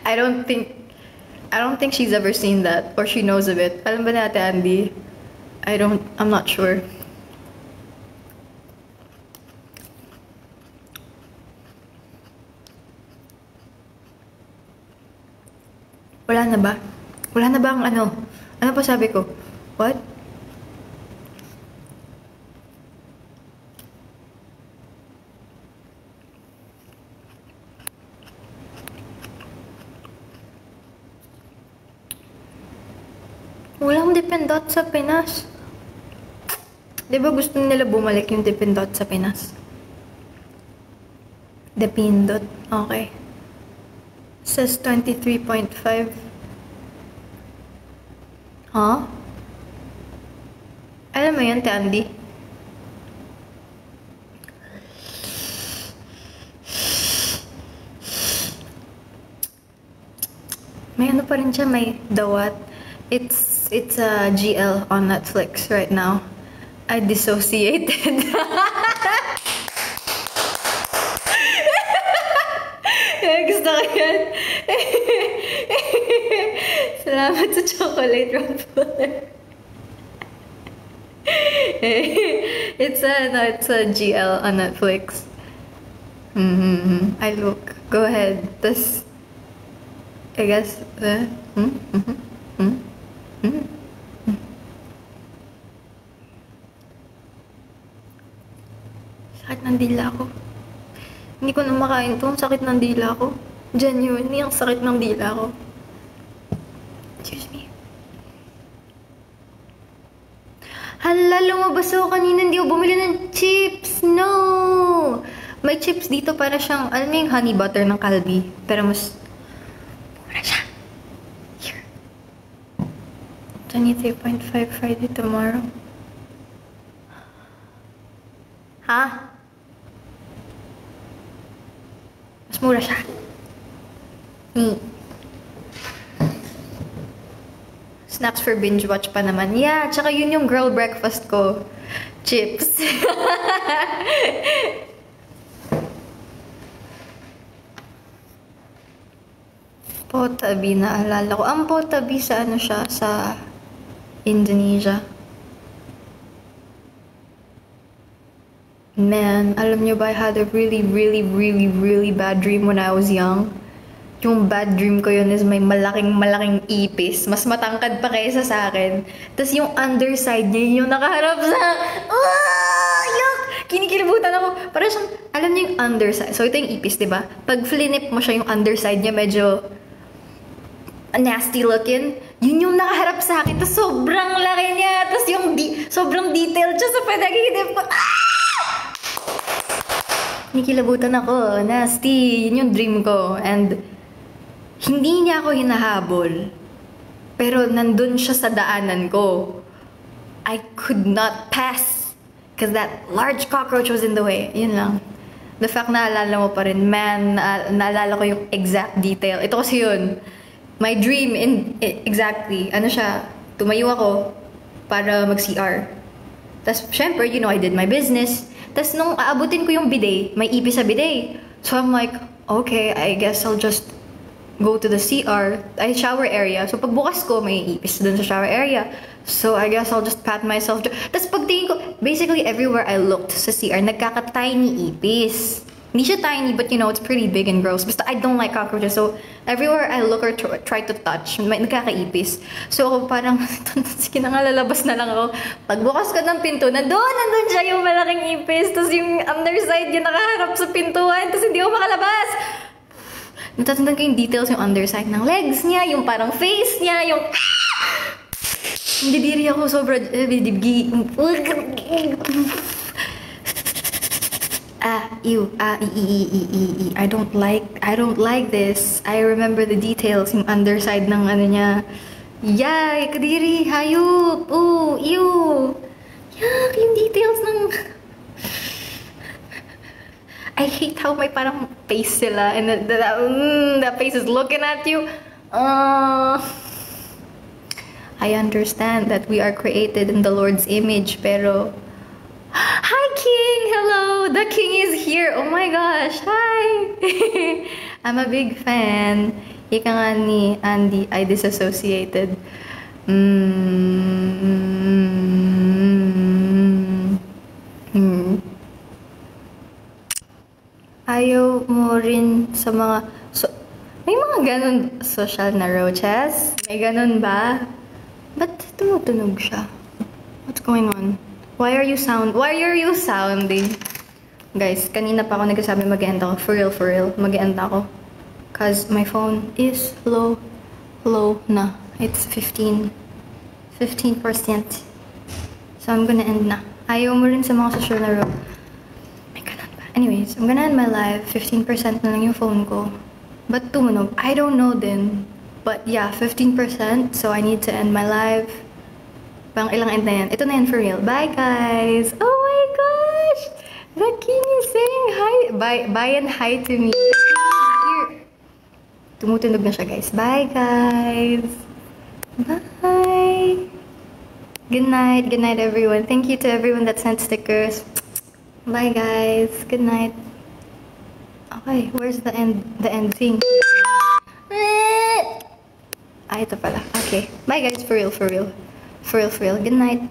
I don't think she's ever seen that. Or she knows of it. Alam ba natin, Andy? I'm not sure. Wala na ba? Wala na ba ang ano? Ano pa sabi ko? What? Walang Dipindot sa Pinas. Di ba gusto nila bumalik yung Dipindot sa Pinas? Dipindot. Okay. Says 23.5. Huh? Alam mo yun, Tandy? May ano pa rin siya, may dawat. It's a GL on Netflix right now. I dissociated. Gusto ko yan. Salamat sa chocolate Rottweiler. It's a GL on Netflix. I look. Go ahead. This, I guess. Sakit ng dila ko. Hindi ko na makain to. Ang sakit ng dila ko. Genuinely, ang sakit ng dila ko. Excuse me. Hala, lumabas ako kanina. Hindi ako bumili ng chips. No! May chips dito para siyang, alam mo yung honey butter ng Calbee. Pero mas, mura siya. Here. 23.5 Friday tomorrow. Ha? Mas mura siya. Snacks for binge watch pa naman. Yeah, tsaka yun yung girl breakfast ko. Chips. Potabi, naalala ko. Ang Potabi sa ano siya? Sa Indonesia. Man, alam niyo ba, I had a really bad dream when I was young. Yung bad dream ko yun is may malaking ipis. Mas matangkad pa kaysa sa akin. Tapos yung underside niya, yun yung nakaharap sa... Yuck! Kinikilibutan ako. Para siyang, alam niyo yung underside. So ito yung ipis, diba? Pag flinip mo siya, yung underside niya medyo nasty looking. Yun yung nakaharap sa akin. Tapos sobrang laki niya. Tapos yung sobrang detailed siya sa panaginip ko. Kinikilabutan ako. Nasty. Yun yung dream ko. And hindi niya ako hinahabol. Pero nandun siya sa daanan ko. I could not pass. Because that large cockroach was in the way. Yun lang. The fact na naalala mo pa rin, man, naalala ko yung exact detail. Ito kasi yun. My dream, exactly, ano siya, tumayo ako para mag-CR. Tapos, syempre, you know, I did my business. Tapos, nung aabutin ko yung bidet, may ipis sa bidet. So, I'm like, okay, I guess I'll just go to the CR, shower area. So, pagbukas ko, may ipis dun sa shower area. So, I guess I'll just pat myself. Tapos, pagtingin ko, basically, everywhere I looked sa CR, nagkaka-tiny ipis. Hindi siya tiny, but you know, it's pretty big and gross. Basta, I don't like cockroaches. So, everywhere I look or try to touch, may nagkakaipis. So, parang, sige na nga, lalabas na lang ako. Pagbukas ko ng pinto, nandun siya yung malaking ipis. Tapos, yung underside, yung nakaharap sa pintuan. Tapos, hindi ako makalabas. Natatandaan ko yung details, yung underside ng legs niya, yung parang face niya, yung... Hindi diri ako sobra... I don't like this. I remember the details, yung underside ng ano niya. Yay, kadiri, hayop, ew. Yuck, yung details ng... I hate how may parang face sila and that face is looking at you. I understand that we are created in the Lord's image, pero... Hi, King! Hello! The King is here! Oh my gosh! Hi! I'm a big fan. Ika nga ni Andy, I disassociated. ayaw mo rin sa mga... may mga ganun social na roaches? May ganun ba? Ba't tumutunog siya? What's going on? Why are you sounding? Guys, kanina pa ako nagsasabi mag-end ako. For real. Mag-end ako. Cause my phone is low na. It's 15%. So I'm gonna end na. Ayaw mo rin sa mga social na road. May ganun ba? Anyways, I'm gonna end my live. 15% na lang yung phone ko. Ba't tumunog? I don't know din. But yeah, 15%. So I need to end my live. Pang ilang end na yan. Ito na yan for real. Bye, guys! Oh my gosh! The king is saying hi. Bye and hi to me. Here. Tumutunog na siya, guys. Bye, guys! Bye! Good night. Good night, everyone. Thank you to everyone that sent stickers. Bye, guys. Good night. Okay, where's the end thing? Ah, ito pala. Okay. Bye, guys. For real. Good night.